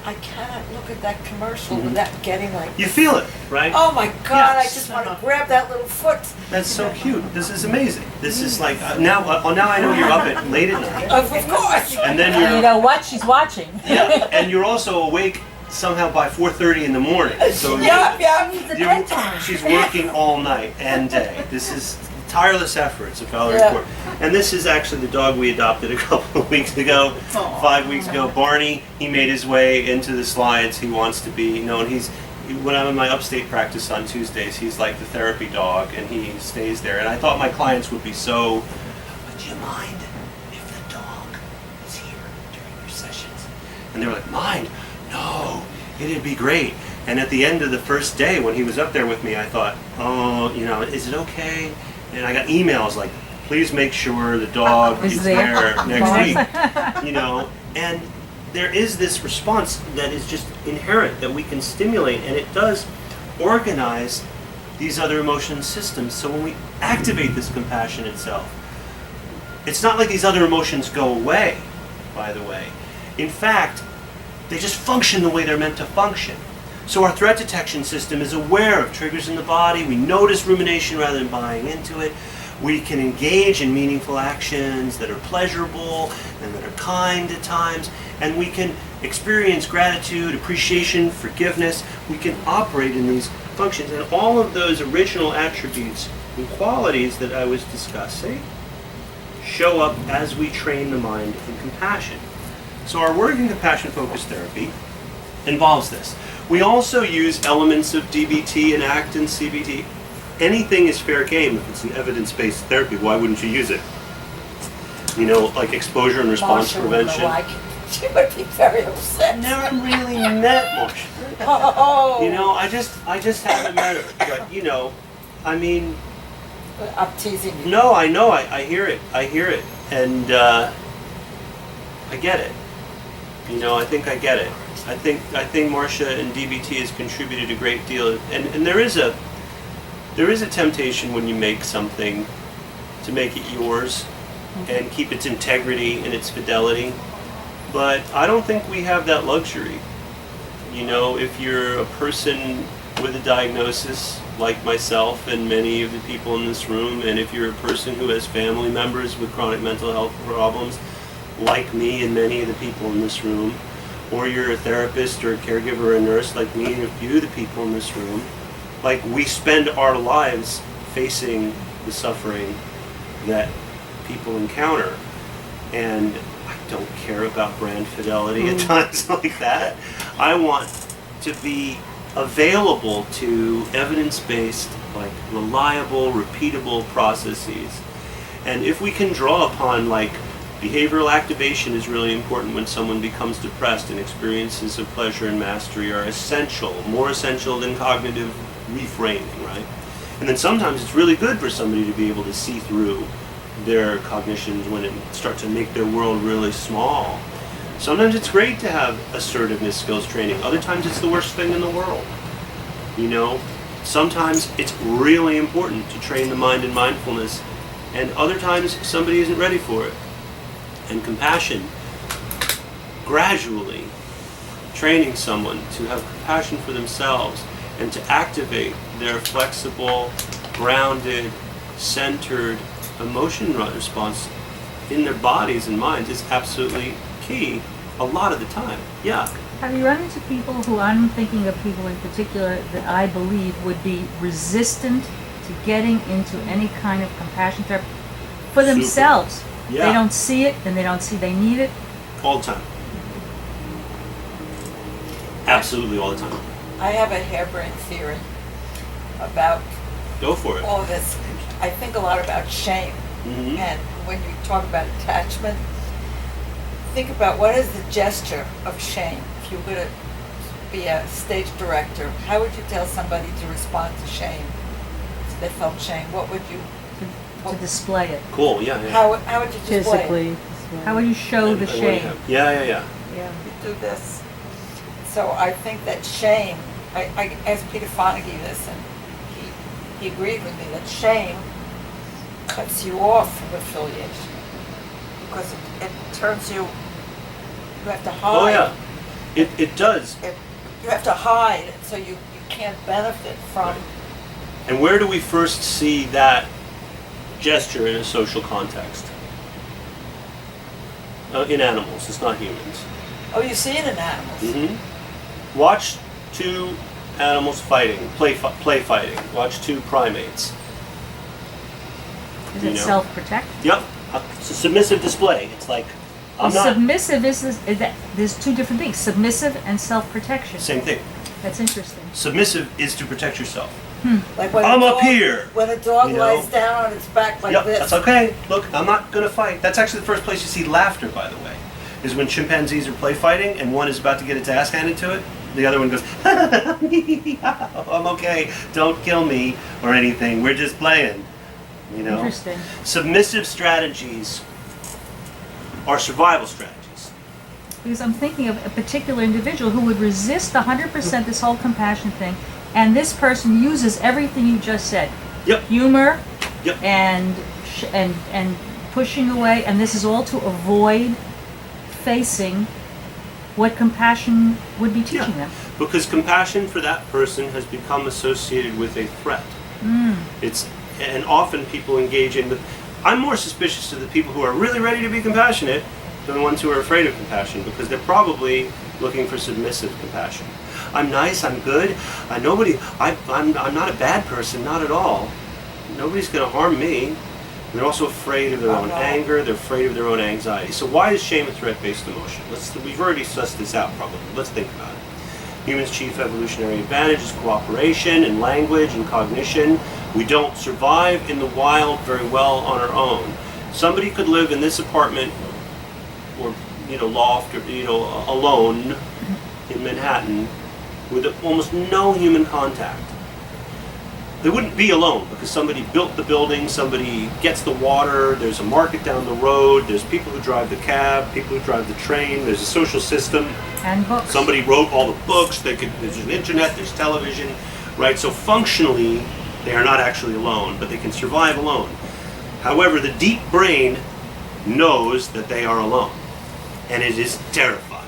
I cannot look at that commercial without getting like... You feel it, right? Oh my God, I Yes. just want to grab that little foot. That's so cute. This is amazing. This is like, now I know you're up at late at night. Of course. And then You you're, know what? She's watching. yeah, and you're also awake somehow by 4:30 in the morning. So Yeah. she's working all night and day. This is tireless efforts of Valerie Yeah. Porr. And this is actually the dog we adopted a couple of weeks ago, 5 weeks ago. Barney, he made his way into the slides. He wants to be known. When I'm in my upstate practice on Tuesdays, he's like the therapy dog, and he stays there. And I thought my clients would be so, would you mind if the dog is here during your sessions? And they were like, mind? No, it'd be great. And at the end of the first day, when he was up there with me, I thought, oh, is it okay? And I got emails like, please make sure the dog is there next week. And there is this response that is just inherent that we can stimulate, and it does organize these other emotion systems. So when we activate this compassion itself, it's not like these other emotions go away, by the way. In fact, they just function the way they're meant to function. So our threat detection system is aware of triggers in the body. We notice rumination rather than buying into it. We can engage in meaningful actions that are pleasurable and that are kind at times. And we can experience gratitude, appreciation, forgiveness. We can operate in these functions. And all of those original attributes and qualities that I was discussing show up as we train the mind in compassion. So our work in compassion-focused therapy involves this. We also use elements of DBT and ACT and CBT. Anything is fair game if it's an evidence-based therapy. Why wouldn't you use it? Like exposure and response Marsha wouldn't prevention. like it. She would be very upset. Never really met Marsha. Oh. I just haven't met her. But I'm teasing you. no, I know. I hear it. And I get it. I think I get it. I think Marsha and DBT has contributed a great deal, and there is a temptation when you make something to make it yours and keep its integrity and its fidelity. But I don't think we have that luxury. If you're a person with a diagnosis like myself and many of the people in this room, and if you're a person who has family members with chronic mental health problems like me and many of the people in this room, or you're a therapist or a caregiver or a nurse like me and a few of the people in this room, like we spend our lives facing the suffering that people encounter. And I don't care about brand fidelity at times like that. I want to be available to evidence-based, like reliable, repeatable processes. And if we can draw upon behavioral activation is really important when someone becomes depressed, and experiences of pleasure and mastery are essential, more essential than cognitive reframing, right? And then sometimes it's really good for somebody to be able to see through their cognitions when it starts to make their world really small. Sometimes it's great to have assertiveness skills training. Other times it's the worst thing in the world. Sometimes it's really important to train the mind in mindfulness, and other times somebody isn't ready for it. And compassion, gradually training someone to have compassion for themselves and to activate their flexible, grounded, centered emotion response in their bodies and minds is absolutely key a lot of the time. Yeah. Have you run into people who, I'm thinking of people in particular that I believe would be resistant to getting into any kind of compassion therapy for Super. themselves? Yeah. They don't see it, and they don't see they need it. All the time. Absolutely all the time. I have a harebrained theory about Go for it. all of this. I think a lot about shame. Mhm. And when you talk about attachment, think about what is the gesture of shame. If you were to be a stage director, how would you tell somebody to respond to shame? If they felt shame, what would you, To display it. Cool, yeah. how would you display it? Physically. How would you show the And what do you shame? have? Yeah. Yeah. You do this. So I think that shame, I asked Peter Fonagy this, and he agreed with me that shame cuts you off from affiliation because it turns you have to hide. Oh yeah, it does. You have to hide, so you can't benefit from. Right. And where do we first see that gesture in a social context? In animals, it's not humans. Oh, you see it in animals. Mm-hmm. Watch two animals fighting, play fighting. Watch two primates. Is You it know. self-protect? Yep, it's a submissive display. It's like, I'm not. Submissive is that there's two different things, submissive and self-protection. Same thing. That's interesting. Submissive is to protect yourself. Like when I'm a up dog, here, When a dog you know. lies down on its back like Yep, this. that's okay. Look, I'm not gonna fight. That's actually the first place you see laughter, by the way, is when chimpanzees are play fighting and one is about to get its ass handed to it. The other one goes, I'm okay, don't kill me or anything. We're just playing, you know. Interesting. Submissive strategies are survival strategies. Because I'm thinking of a particular individual who would resist 100% this whole compassion thing, and this person uses everything you just said. Yep. Humor Yep. and pushing away, and this is all to avoid facing what compassion would be teaching them. Because compassion for that person has become associated with a threat. And often people engage in I'm more suspicious of the people who are really ready to be compassionate than the ones who are afraid of compassion, because they're probably looking for submissive compassion. I'm nice, I'm good, I'm not a bad person, not at all. Nobody's going to harm me. And they're also afraid of their own anger, they're afraid of their own anxiety. So why is shame a threat-based emotion? We've already sussed this out probably. Let's think about it. Humans' chief evolutionary advantage is cooperation and language and cognition. We don't survive in the wild very well on our own. Somebody could live in this apartment or loft or alone in Manhattan with almost no human contact. They wouldn't be alone because somebody built the building, somebody gets the water, there's a market down the road, there's people who drive the cab, people who drive the train, there's a social system. And books. Somebody wrote all the books, there's an internet, there's television, right? So functionally, they are not actually alone, but they can survive alone. However, the deep brain knows that they are alone, and it is terrified.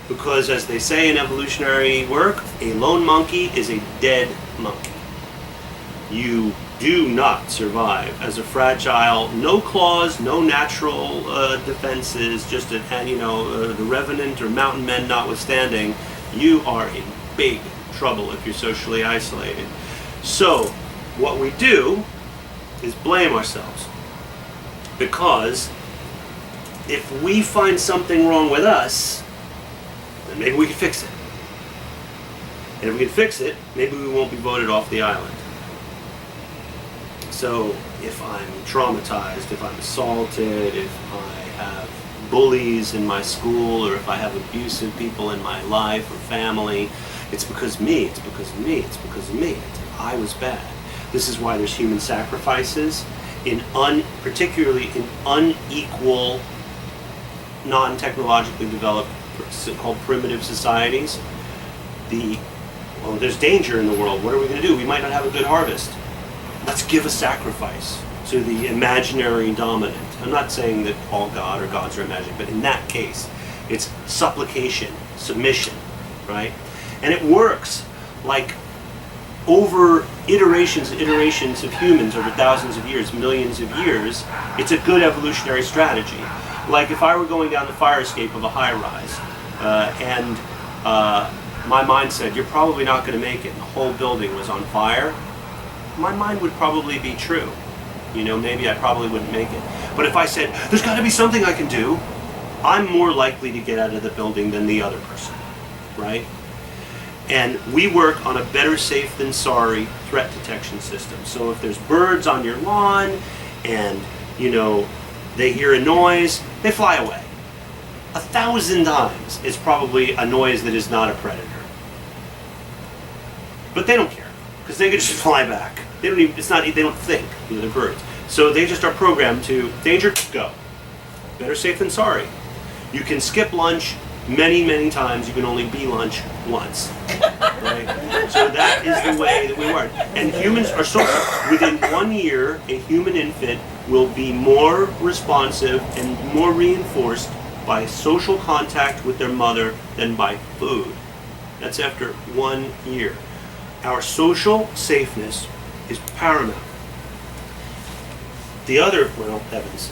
Because as they say in evolutionary work, a lone monkey is a dead monkey. You do not survive as a fragile, no claws, no natural defenses, just the revenant or mountain men notwithstanding, you are in big trouble if you're socially isolated. So what we do is blame ourselves, because if we find something wrong with us, then maybe we can fix it. And if we can fix it, maybe we won't be voted off the island. So if I'm traumatized, if I'm assaulted, if I have bullies in my school, or if I have abusive people in my life or family, it's because of me, it's because of me, it's because of me. I was bad. This is why there's human sacrifices particularly in unequal, non-technologically developed, so-called primitive societies. There's danger in the world. What are we going to do? We might not have a good harvest. Let's give a sacrifice to the imaginary dominant. I'm not saying that all God or gods are imaginary, but in that case, it's supplication, submission, right? And it works like over iterations and iterations of humans over thousands of years, millions of years. It's a good evolutionary strategy. Like if I were going down the fire escape of a high-rise and my mind said, you're probably not going to make it, and the whole building was on fire, my mind would probably be true. Maybe I probably wouldn't make it. But if I said, there's got to be something I can do, I'm more likely to get out of the building than the other person, right? And we work on a better safe than sorry threat detection system. So if there's birds on your lawn and, they hear a noise, they fly away. 1,000 times it's probably a noise that is not a predator. But they don't care, because they can just fly back. They don't think, they're birds. So they just are programmed to, danger, go. Better safe than sorry. You can skip lunch many, many times you can only be lunch once. Right? So that is the way that we work. And humans are social. Within 1 year, a human infant will be more responsive and more reinforced by social contact with their mother than by food. That's after 1 year. Our social safeness is paramount. The other, well, Evans,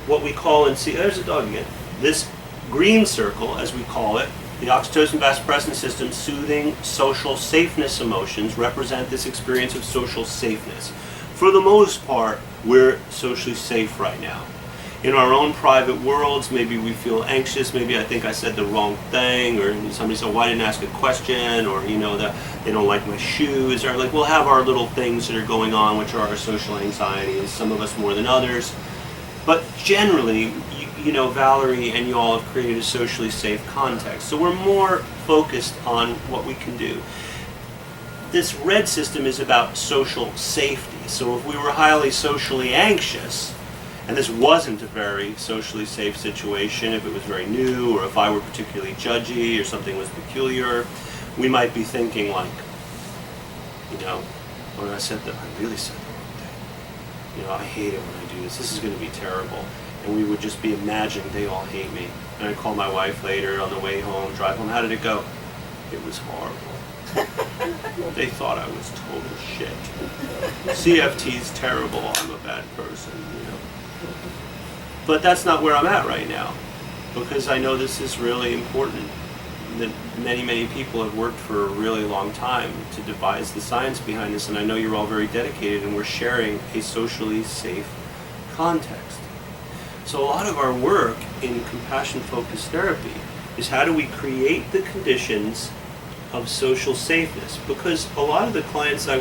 what we call there's a dog again. This green circle, as we call it, the oxytocin vasopressin system, soothing social safeness emotions, represent this experience of social safeness. For the most part, we're socially safe right now. In our own private worlds, maybe we feel anxious, maybe I think I said the wrong thing, or somebody said, well, I didn't ask a question, or that they don't like my shoes, or we'll have our little things that are going on, which are our social anxieties, some of us more than others. But generally, Valerie and you all have created a socially safe context. So we're more focused on what we can do. This red system is about social safety. So if we were highly socially anxious, and this wasn't a very socially safe situation, if it was very new, or if I were particularly judgy, or something was peculiar, we might be thinking or I said that, I really said the wrong thing. I hate it when I do this. This is going to be terrible. And we would just be imagining they all hate me. And I'd call my wife later on the way home, drive home, how did it go? It was horrible. They thought I was total shit. CFT's terrible, I'm a bad person, But that's not where I'm at right now, because I know this is really important, that many, many people have worked for a really long time to devise the science behind this, and I know you're all very dedicated, and we're sharing a socially safe context. So a lot of our work in compassion-focused therapy is how do we create the conditions of social safeness, because a lot of the clients I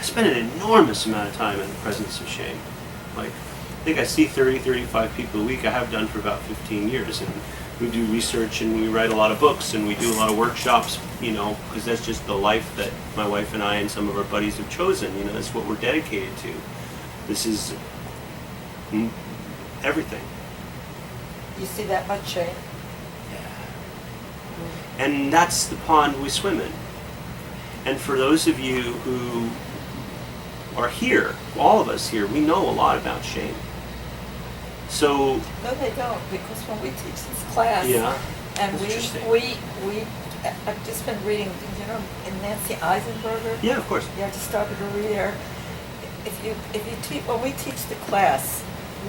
spend an enormous amount of time in the presence of shame. I think I see 30, 35 people a week. I have done for about 15 years, and we do research and we write a lot of books and we do a lot of workshops, because that's just the life that my wife and I and some of our buddies have chosen. That's what we're dedicated to. This is everything. You see that much shame? And that's the pond we swim in. And for those of you who are here, all of us here, we know a lot about shame. So No, they don't, because when we teach this class, and I've just been reading, in Nancy Eisenberger. Yeah, of course. Yeah, I just started to read her. When we teach the class,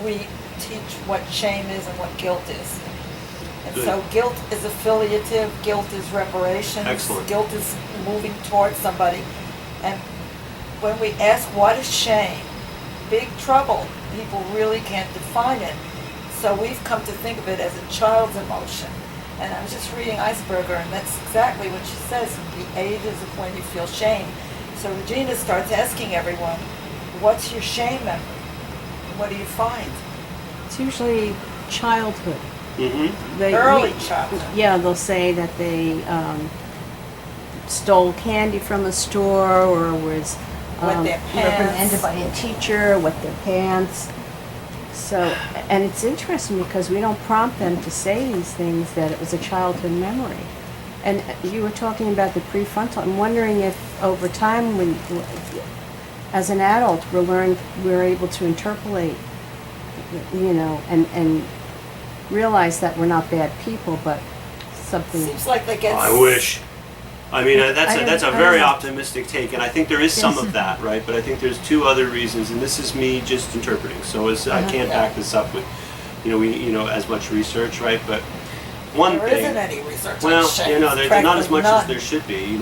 we teach what shame is and what guilt is. And Good. So guilt is affiliative, guilt is reparations, Excellent. Guilt is moving towards somebody. And when we ask what is shame, big trouble. People really can't define it. So we've come to think of it as a child's emotion. And I was just reading Eisberger, and that's exactly what she says, the ages of when you feel shame. So Regina starts asking everyone, what's your shame memory? What do you find? It's usually childhood. Mm-hmm. Early childhood. Yeah, they'll say that they stole candy from a store, or was Wet their pants. reprimanded by a teacher, wet their pants. So, and it's interesting because we don't prompt them to say these things, that it was a childhood memory. And you were talking about the prefrontal. I'm wondering if over time, when, as an adult, we're able to interpolate, and realize that we're not bad people, but something. Seems like they get... I wish. I mean, that's a very know. optimistic take, and I think there is some of that, right? But I think there's two other reasons, and this is me just interpreting. So I can't back this up with, as much research, right? But one There thing. isn't any research on Well, shame. there's not as much as None. there should be.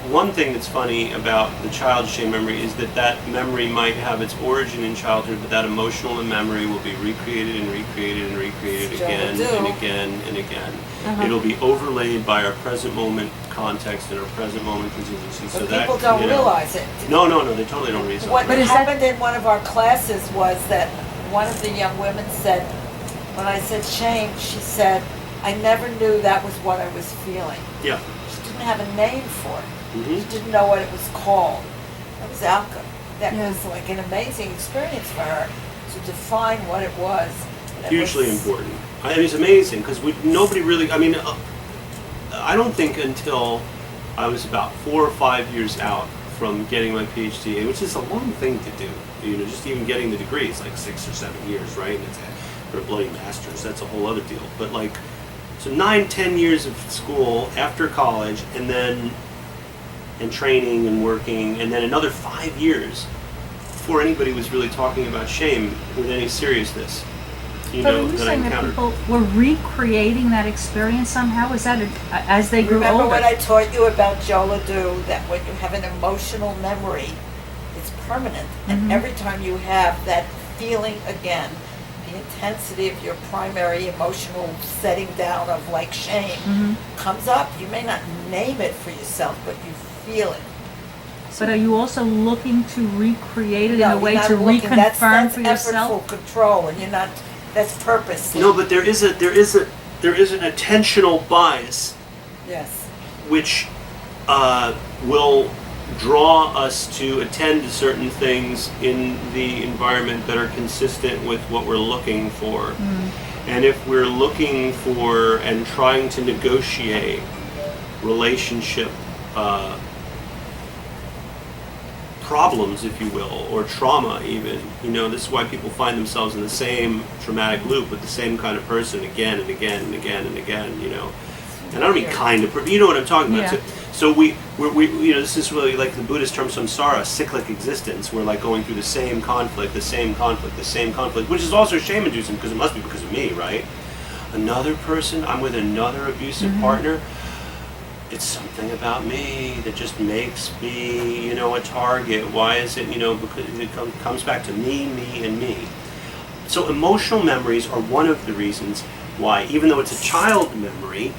One thing that's funny about the child's shame memory is that memory might have its origin in childhood, but that emotional memory will be recreated and recreated and recreated Still again do. and again and again. It'll be overlaid by our present moment context and our present moment contingency. But people don't realize it. No, they totally don't realize it. What But is that- happened in one of our classes was that one of the young women said, when I said shame, she said, I never knew that was what I was feeling. Yeah. She didn't have a name for it. Mhm. She didn't know what it was called. It was that Yeah. was like an amazing experience for her to define what it was. that Hugely was- important. I mean, it's amazing because nobody really. I mean, I don't think until I was about 4 or 5 years out from getting my Ph.D., which is a long thing to do. You know, just even getting the degree is like 6 or 7 years, right? And it's for a bloody master's. That's a whole other deal. But like, so 9, 10 years of school after college, and then and training and working, and then another 5 years before anybody was really talking about shame with any seriousness. You But know, are you that I saying that encountered. people were recreating that experience somehow? Was that as they grew Remember older? what I taught you about Joe Ledoux, that when you have an emotional memory, it's permanent. And Mhm. every time you have that feeling again, the intensity of your primary emotional setting down of like shame Mhm. comes up. You may not name it for yourself, but you feel it. But are you also looking to recreate it in No, a way you're not to looking. reconfirm That's for yourself? effortful control, and you're not, that's purpose. No, but there is an attentional bias Yes. which will draw us to attend to certain things in the environment that are consistent with what we're looking for. And if we're looking for and trying to negotiate relationship problems, if you will, or trauma even, you know, this is why people find themselves in the same traumatic loop with the same kind of person again and again and again and again, you know. And I don't mean kind of, you know what I'm talking about. Yeah. So we you know, this is really like the Buddhist term samsara, cyclic existence. We're like going through the same conflict, the same conflict, the same conflict, which is also shame-inducing because it must be because of me, right? Another person, I'm with another abusive partner. It's something about me that just makes me, you know, a target. Why is it, you know, because it comes back to me, and me. So emotional memories are one of the reasons why, even though it's a child memory,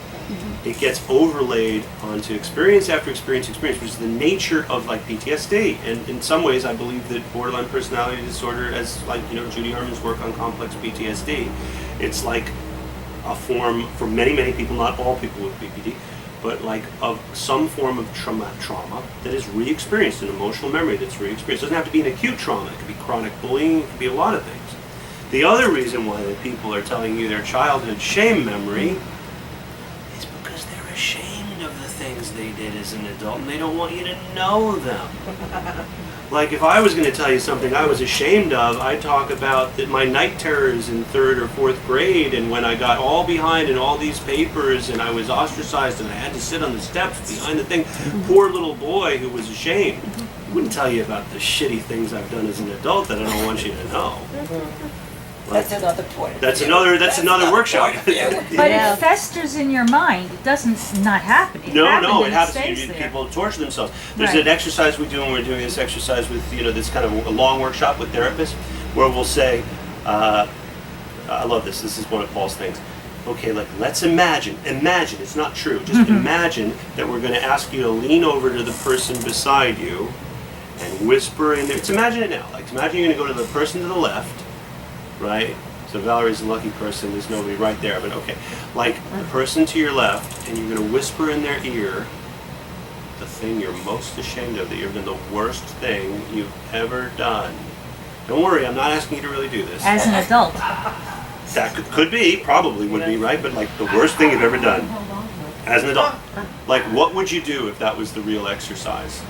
it gets overlaid onto experience after experience, which is the nature of like PTSD. And in some ways, I believe that borderline personality disorder, as like, you know, Judy Herman's work on complex PTSD, it's like a form for many, many people, not all people with BPD, but like of some form of trauma that is re-experienced, an emotional memory that's re-experienced. It doesn't have to be an acute trauma. It could be chronic bullying. It could be a lot of things. The other reason why the people are telling you their childhood shame memory is because they're ashamed of the things they did as an adult and they don't want you to know them. Like if I was going to tell you something I was ashamed of, I'd talk about my night terrors in 3rd or 4th grade and when I got all behind in all these papers and I was ostracized and I had to sit on the steps behind the thing. Poor little boy who was ashamed. I wouldn't tell you about the shitty things I've done as an adult that I don't want you to know. That's another point. That's another workshop. But Yeah. it festers in your mind. It doesn't not happen. It No, happened it and happens. stays there. People torture themselves. There's Right. an exercise we do, and we're doing this exercise with, you know, this kind of a long workshop with therapists, where we'll say, I love this. This is one of Paul's things. Okay, like let's imagine. It's not true. Just imagine that we're going to ask you to lean over to the person beside you and whisper in there. Just imagine it now. Like imagine you're going to go to the person to the left. Right? So Valerie's a lucky person, there's nobody right there, but okay. Like the person to your left, and you're going to whisper in their ear the thing you're most ashamed of, that you've done the worst thing you've ever done. Don't worry, I'm not asking you to really do this. As an adult. That could be, probably would be, right? But like the worst thing you've ever done as an adult. Like what would you do if that was the real exercise?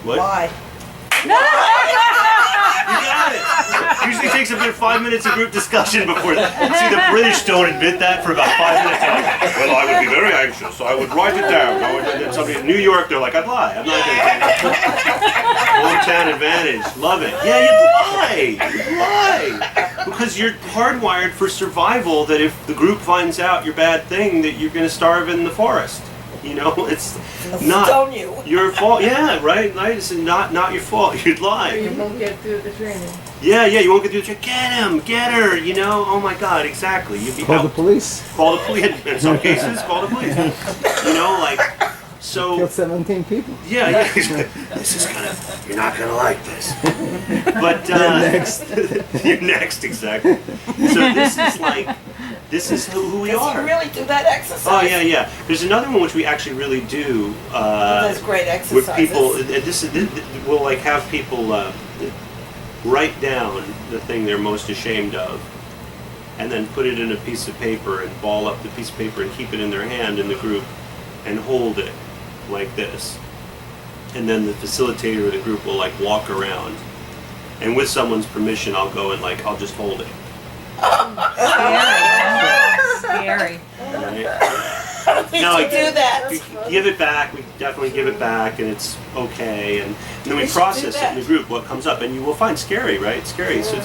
What? Why? You got it. Usually takes a good 5 minutes of group discussion before that. See, the British don't admit that for about 5 minutes. They're like, well, I would be very anxious, so I would write it down. And then somebody in New York, they're like, I'd lie. I'm not going to. Hometown advantage. Love it. Yeah, you'd lie. Because you're hardwired for survival that if the group finds out your bad thing, that you're going to starve in the forest. You know, it's not Stone you. your fault. Yeah, right. It's not your fault. You'd lie. You won't get through the training. Yeah, you won't get through the trick. Get him, get her, you know? Oh my God, exactly. You'd be Call the out. police. Call the police. In some cases, call the police. You know, like, so. Killed 17 people. Yeah. This is gonna, you're not gonna like this. But, You're next. you're next, exactly. So this is like, This is who we Does are. he really do that exercise? Oh yeah. There's another one which we actually really do. Those great With exercises. people, we'll like have people write down the thing they're most ashamed of, and then put it in a piece of paper and ball up the piece of paper and keep it in their hand in the group, and hold it like this. And then the facilitator of the group will like walk around, and with someone's permission, I'll go and like I'll just hold it. Scary. Right? We No, should do that. We give it back. We definitely give it back, and it's okay. And then we We should process do it that. in the group what comes up, and you will find scary, right? Scary. So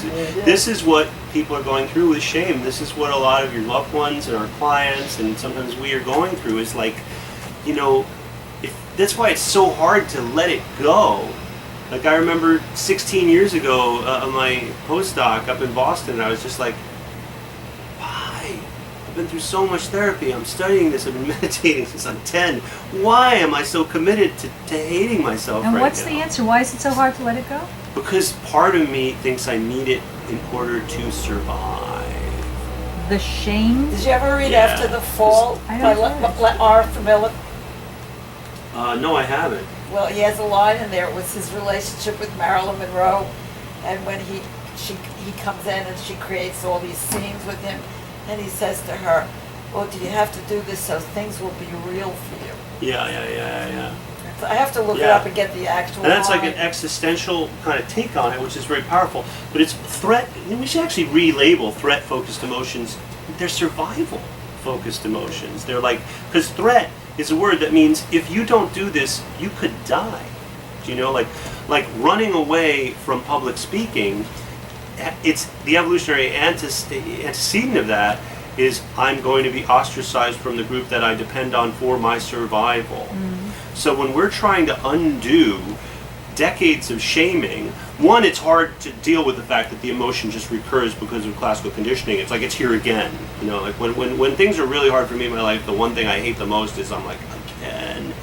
this is what people are going through with shame. This is what a lot of your loved ones and our clients, and sometimes we are going through. Is like, you know, that's why it's so hard to let it go. Like I remember 16 years ago, on my postdoc up in Boston, I was just like, why? I've been through so much therapy. I'm studying this. I've been meditating since I'm 10. Why am I so committed to hating myself And right what's now? the answer? Why is it so hard to let it go? Because part of me thinks I need it in order to survive. The shame? Did you ever read Yeah. After the Fall I by don't R. Miller? No, I haven't. Well, he has a line in there. It was his relationship with Marilyn Monroe, and when he comes in and she creates all these scenes with him, and he says to her, "Well, do you have to do this so things will be real for you?" Yeah. So I have to look it Yeah. up and get the actual. And that's like line. an existential kind of take on it, which is very powerful. But it's threat. We should actually relabel threat-focused emotions. They're survival-focused emotions. They're like, because threat is a word that means if you don't do this, you could die. Do you know, like running away from public speaking? It's the evolutionary antecedent of that is I'm going to be ostracized from the group that I depend on for my survival. So when we're trying to undo decades of shaming, one, it's hard to deal with the fact that the emotion just recurs because of classical conditioning. It's like it's here again. You know, like when things are really hard for me in my life, the one thing I hate the most is I'm like, again.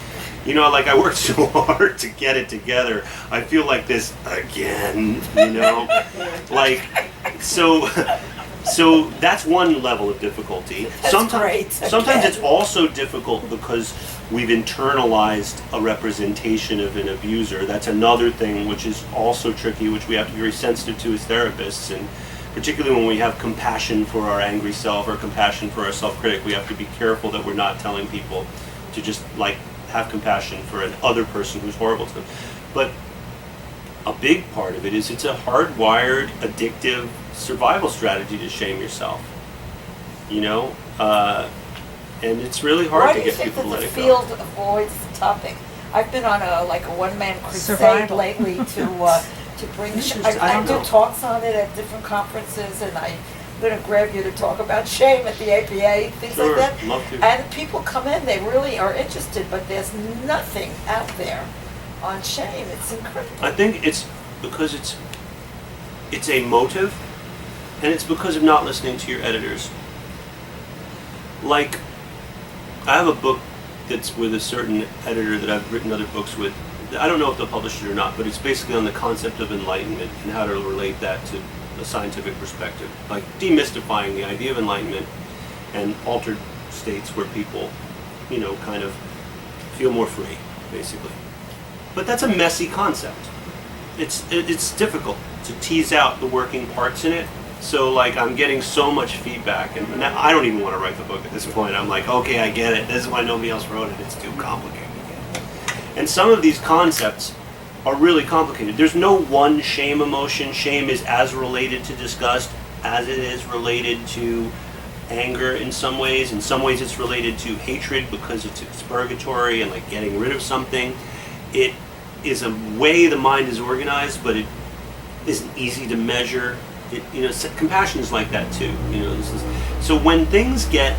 You know, like I worked so hard to get it together. I feel like this again, you know? Like, so that's one level of difficulty. That's great. Sometimes Again. it's also difficult because we've internalized a representation of an abuser. That's another thing which is also tricky, which we have to be very sensitive to as therapists, and particularly when we have compassion for our angry self or compassion for our self-critic, we have to be careful that we're not telling people to just like have compassion for an other person who's horrible to them. But a big part of it is it's a hardwired, addictive survival strategy to shame yourself. You know? And it's really hard Why to do you get think people that to the let it go. field avoids the topic? I've been on a one-man crusade Survival. lately to bring. I I don't do know. talks on it at different conferences, and I'm going to grab you to talk about shame at the APA, things Sure, like that. love to. And people come in, they really are interested, but there's nothing out there on shame. It's incredible. I think it's because it's a motive, and it's because of not listening to your editors. Like, I have a book that's with a certain editor that I've written other books with. I don't know if they'll publish it or not, but it's basically on the concept of enlightenment and how to relate that to a scientific perspective. Like demystifying the idea of enlightenment and altered states where people, you know, kind of feel more free, basically. But that's a messy concept. It's difficult to tease out the working parts in it. So like I'm getting so much feedback, and now I don't even want to write the book at this point. I'm like, okay, I get it. This is why nobody else wrote it. It's too complicated. And some of these concepts are really complicated. There's no one shame emotion. Shame is as related to disgust as it is related to anger in some ways. In some ways it's related to hatred because it's expurgatory and like getting rid of something. It is a way the mind is organized, but it isn't easy to measure. Compassion is like that too. So when things get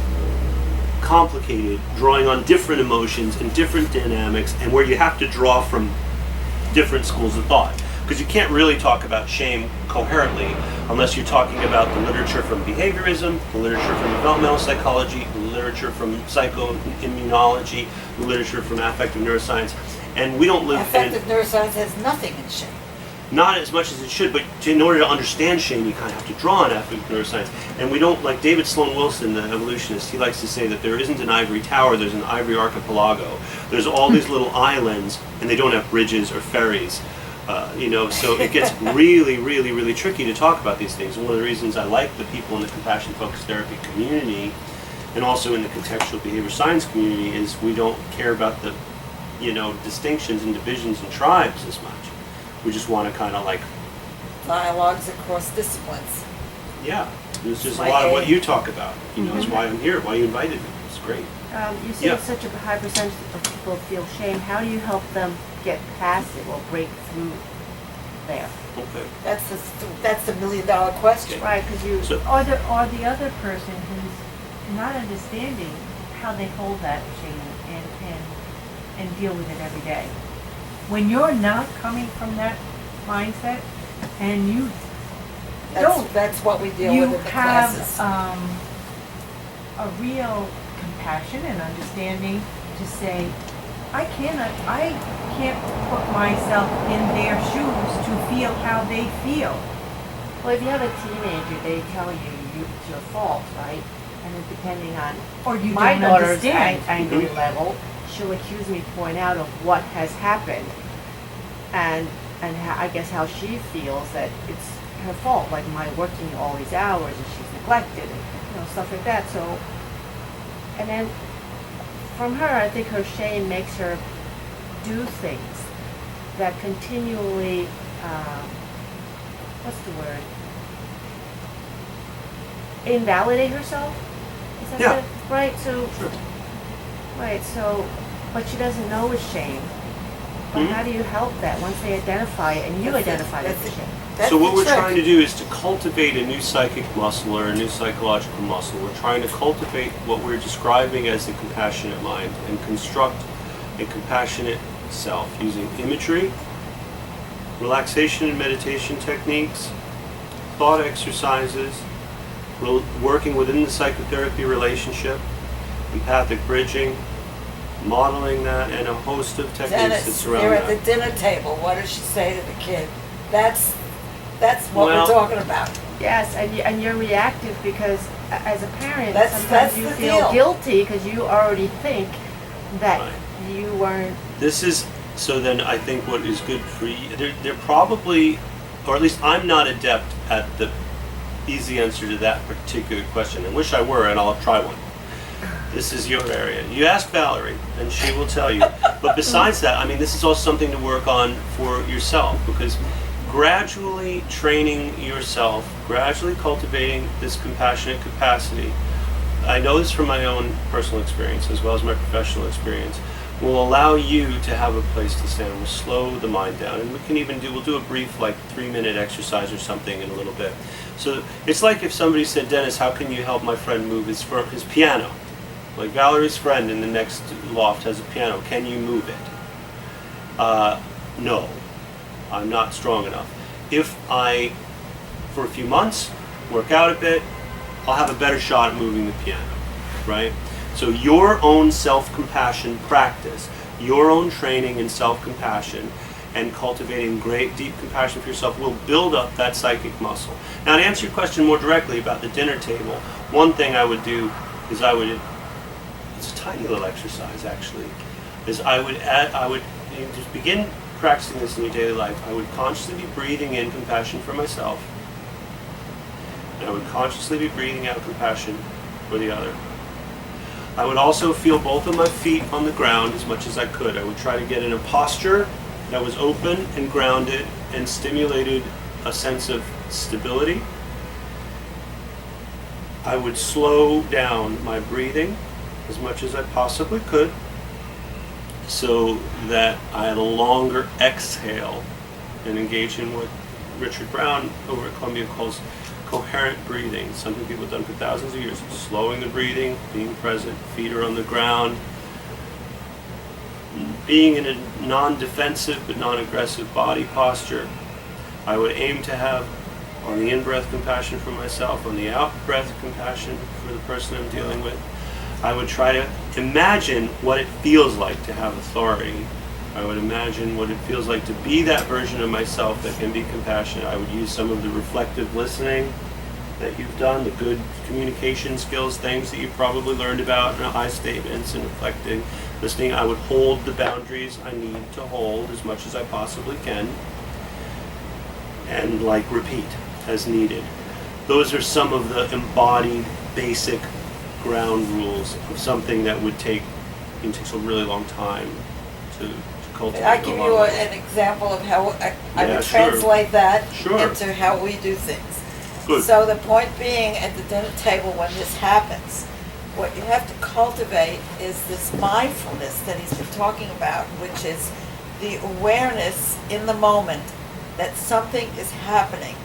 complicated, drawing on different emotions and different dynamics, and where you have to draw from different schools of thought, because you can't really talk about shame coherently unless you're talking about the literature from behaviorism, the literature from developmental psychology, the literature from psychoimmunology, the literature from affective neuroscience, and we don't live Affective neuroscience has nothing in shame. Not as much as it should, but in order to understand shame, you kind of have to draw on affective neuroscience. And we don't, like David Sloan Wilson, the evolutionist, he likes to say that there isn't an ivory tower, there's an ivory archipelago. There's all these little islands, and they don't have bridges or ferries. So it gets really, really, really tricky to talk about these things. And one of the reasons I like the people in the compassion-focused therapy community, and also in the contextual behavior science community, is we don't care about the, distinctions and divisions and tribes as much. We just want to kind of like Dialogues across disciplines. Yeah, this is a My lot of what aim. you talk about. It's why I'm here, why you invited me. It's great. You say Yeah. such a high percentage of people feel shame. How do you help them get past it or break through there? Okay. That's the $1 million question. Right, because you, So, Or the other person who's not understanding how they hold that shame and deal with it every day. When you're not coming from that mindset and you don't, That's what we deal you with in the have classes. a real compassion and understanding to say, I can't put myself in their shoes to feel how they feel. well, if you have a teenager, they tell you it's your fault, right? And then depending on Or you my don't daughter's understand. angry level, she'll accuse me, point out of what has happened, and I guess how she feels that it's her fault, like my working all these hours and she's neglected, and stuff like that. So, and then from her, I think her shame makes her do things that continually, what's the word? Invalidate herself? Is that Yeah. it? Right, so, Sure. right, so, but she doesn't know it's shame. But Mhm. how do you help that once they identify it and you That's it. identify that That's it's it. shame? That's So what the we're trick. trying to do is to cultivate a new psychic muscle or a new psychological muscle. We're trying to cultivate what we're describing as the compassionate mind and construct a compassionate self using imagery, relaxation and meditation techniques, thought exercises, working within the psychotherapy relationship, empathic bridging, modeling that, and a host of techniques that Dennis, surround you're at the that. dinner table. What does she say to the kid? That's what Well- we're talking about. Yes, and you're reactive because as a parent, That's sometimes you the feel deal. guilty because you already think that Right. you weren't. This is, so then I think what is good for you, they're probably, or at least I'm not adept at the easy answer to that particular question. I wish I were, and I'll try one. This is your area. You ask Valerie, and she will tell you. But besides that, I mean, this is also something to work on for yourself, because gradually training yourself, gradually cultivating this compassionate capacity, I know this from my own personal experience as well as my professional experience, will allow you to have a place to stand. We'll slow the mind down, and we'll do a brief, like 3-minute exercise or something in a little bit. So it's like if somebody said, Dennis, how can you help my friend move his piano? Like Valerie's friend in the next loft has a piano. Can you move it? No, I'm not strong enough. If I, for a few months, work out a bit, I'll have a better shot at moving the piano, right? So your own self-compassion practice, your own training in self-compassion and cultivating great deep compassion for yourself will build up that psychic muscle. Now, to answer your question more directly about the dinner table, one thing I would do is it's a tiny little exercise actually, is I would just begin practicing this in your daily life. I would consciously be breathing in compassion for myself, and I would consciously be breathing out compassion for the other. I would also feel both of my feet on the ground as much as I could. I would try to get in a posture that was open and grounded and stimulated a sense of stability. I would slow down my breathing as much as I possibly could so that I had a longer exhale and engage in what Richard Brown over at Columbia calls coherent breathing, something people have done for thousands of years. Slowing the breathing, being present, feet are on the ground, being in a non-defensive but non-aggressive body posture. I would aim to have on the in-breath compassion for myself, on the out-breath compassion for the person I'm dealing with. I would try to imagine what it feels like to have authority. I would imagine what it feels like to be that version of myself that can be compassionate. I would use some of the reflective listening that you've done, the good communication skills, things that you've probably learned about in I statements and reflecting, listening. I would hold the boundaries I need to hold as much as I possibly can, and like repeat as needed. Those are some of the embodied basic ground rules of something that would take, it takes a really long time to cultivate. I give you an example of how I Yeah, would sure. translate that Sure. into how we do things. Good. So the point being, at the dinner table when this happens, what you have to cultivate is this mindfulness that he's been talking about, which is the awareness in the moment that something is happening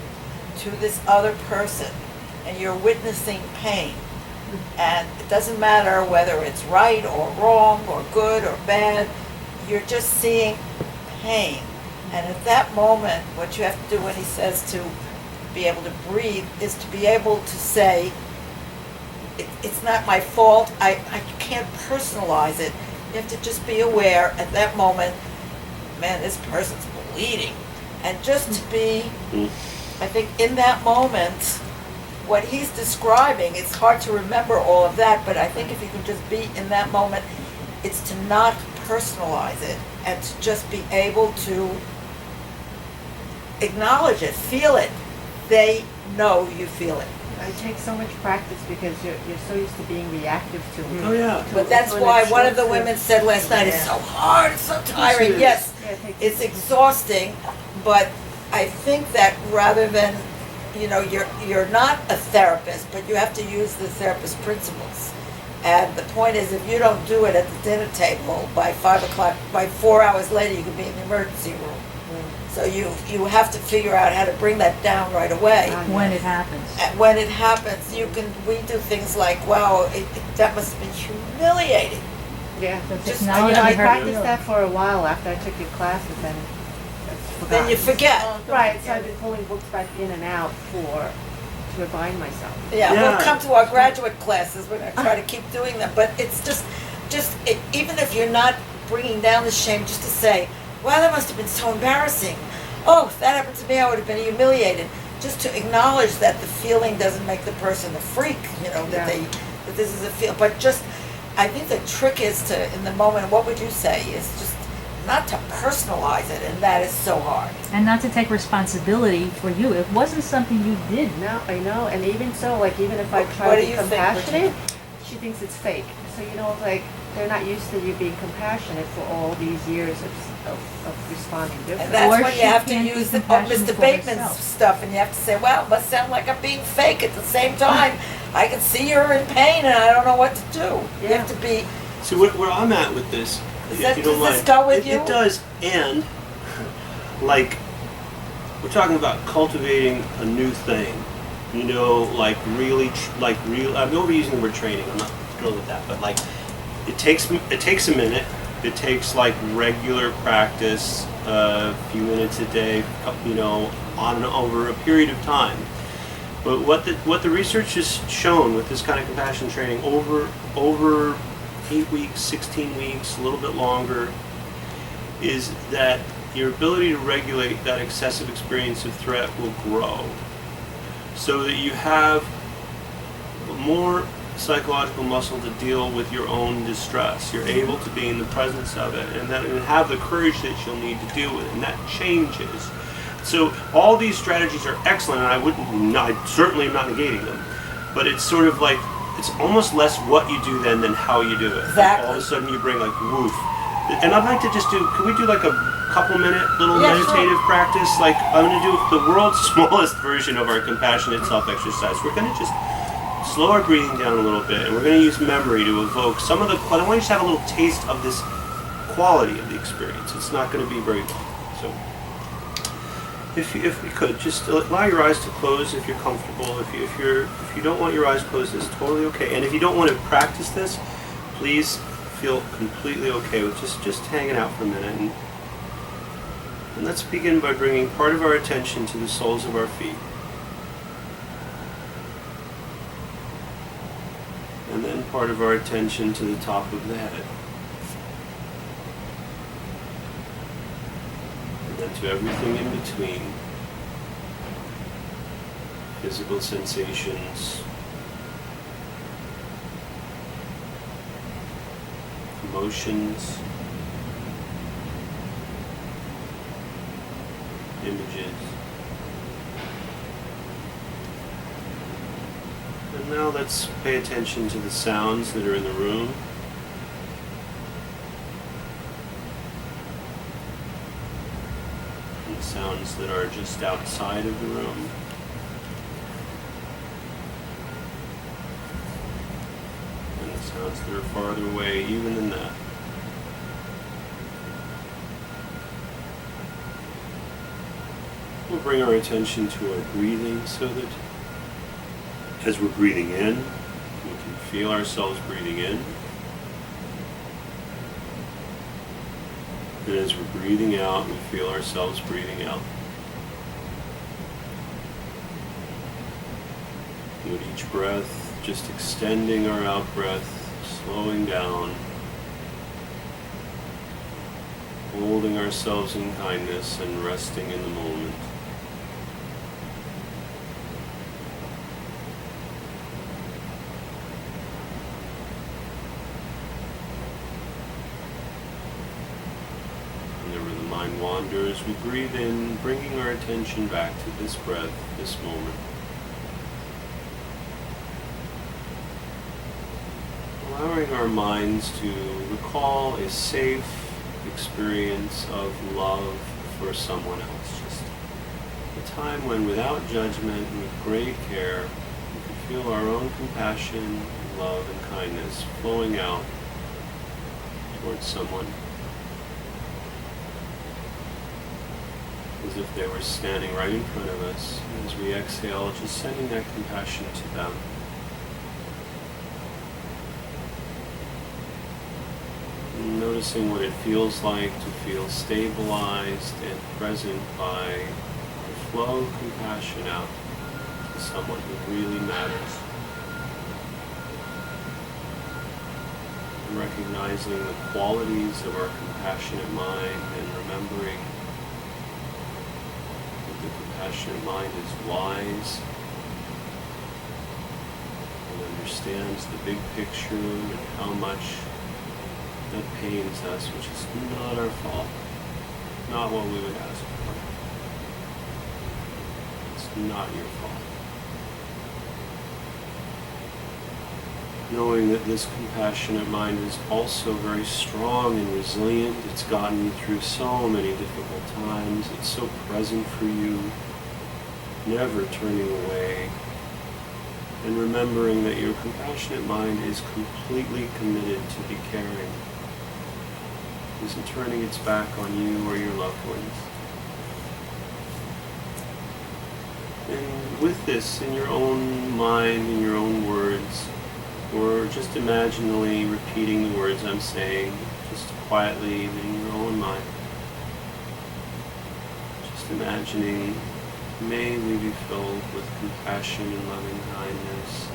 to this other person and you're witnessing pain. And it doesn't matter whether it's right or wrong or good or bad, you're just seeing pain. And at that moment, what you have to do when he says to be able to breathe is to be able to say, it's not my fault, I can't personalize it. You have to just be aware at that moment, man, this person's bleeding. And just to be, I think in that moment, what he's describing, it's hard to remember all of that, but I think if you can just be in that moment, it's to not personalize it and to just be able to acknowledge it, feel it. They know you feel it. It takes so much practice because you're so used to being reactive to it. Oh yeah. But that's why one of the women said last night, it's so hard, it's so tiring. Yes, it's exhausting, but I think that rather than, you're not a therapist, but you have to use the therapist principles. And the point is, if you don't do it at the dinner table by 5 o'clock, by 4 hours later, you could be in the emergency room. So you have to figure out how to bring that down right away. When it happens. And when it happens, we do things like, wow, that must have been humiliating. Yeah. Just, I practiced that for a while after I took your classes, and then you forget. Right, so I've been pulling books back in and out to remind myself. Yeah, Yeah. we'll come to our graduate classes. We're going to try to keep doing them. But it's just even if you're not bringing down the shame, just to say, wow, that must have been so embarrassing. Oh, if that happened to me, I would have been humiliated. Just to acknowledge that the feeling doesn't make the person a freak, that this is a feel. But just, I think the trick is to, in the moment, what would you say, is just not to personalize it, and that is so hard. And not to take responsibility for you. It wasn't something you did. No, I know, and even so, even if I What try do to be you think, compassionate, she thinks it's fake. So, they're not used to you being compassionate for all these years of responding differently. And that's Or when she you have to can't be use the compassionate Mr. for Bateman's herself. stuff, and you have to say, well, it must sound like I'm being fake. At the same time, I can see you're in pain, and I don't know what to do. You Yeah. have to be, See where I'm at with this, if you don't does mind. this go with you? It does, and we're talking about cultivating a new thing. Real. I'm overusing the word training. I'm not thrilled with that, but it takes a minute. It takes regular practice, a few minutes a day, on and over a period of time. But what the research has shown with this kind of compassion training over 8 weeks, 16 weeks, a little bit longer, is that your ability to regulate that excessive experience of threat will grow, so that you have more psychological muscle to deal with your own distress. You're able to be in the presence of it, and have the courage that you'll need to deal with it, and that changes. So all these strategies are excellent, and I certainly am not negating them, but it's sort of it's almost less what you do then than how you do it. Exactly. All of a sudden you bring woof. And I'd like to just can we do a couple minute little Yeah, meditative sure. practice? I'm going to do the world's smallest version of our compassionate self-exercise. We're going to just slow our breathing down a little bit, and we're going to use memory to evoke some of but I want you to have a little taste of this quality of the experience. It's not going to be very long. So if you could, just allow your eyes to close if you're comfortable. If you don't want your eyes closed, it's totally okay. And if you don't want to practice this, please feel completely okay with just hanging out for a minute. And let's begin by bringing part of our attention to the soles of our feet. And then part of our attention to the top of the head. to everything in between. Physical sensations, emotions, images. And now let's pay attention to the sounds that are in the room. And the sounds that are just outside of the room. And the sounds that are farther away even than that. We'll bring our attention to our breathing so that as we're breathing in, we can feel ourselves breathing in. And as we're breathing out, we feel ourselves breathing out. With each breath, just extending our out breath, slowing down, holding ourselves in kindness and resting in the moment. Wanders, we breathe in, bringing our attention back to this breath, this moment. Allowing our minds to recall a safe experience of love for someone else. Just a time when, without judgment and with great care, we can feel our own compassion, love, and kindness flowing out towards someone. As if they were standing right in front of us. As we exhale, just sending that compassion to them. And noticing what it feels like to feel stabilized and present by the flow of compassion out to someone who really matters. And recognizing the qualities of our compassionate mind and remembering the compassionate mind is wise and understands the big picture and how much that pains us, which is not our fault, not what we would ask for. It's not your fault. Knowing that this compassionate mind is also very strong and resilient. It's gotten you through so many difficult times. It's so present for you, never turning away. And remembering that your compassionate mind is completely committed to be caring. It isn't turning its back on you or your loved ones. And with this in your own mind, in your own words, or just imaginally repeating the words I'm saying, just quietly in your own mind. Just imagining, may we be filled with compassion and loving kindness.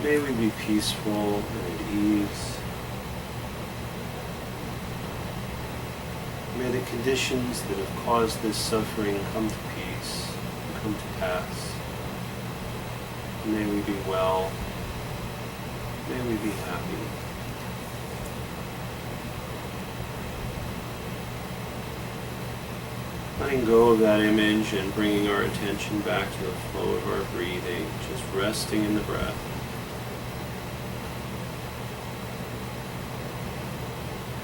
May we be peaceful and at ease. May the conditions that have caused this suffering come to peace, and come to pass. May we be well. May we be happy. Letting go of that image and bringing our attention back to the flow of our breathing, just resting in the breath.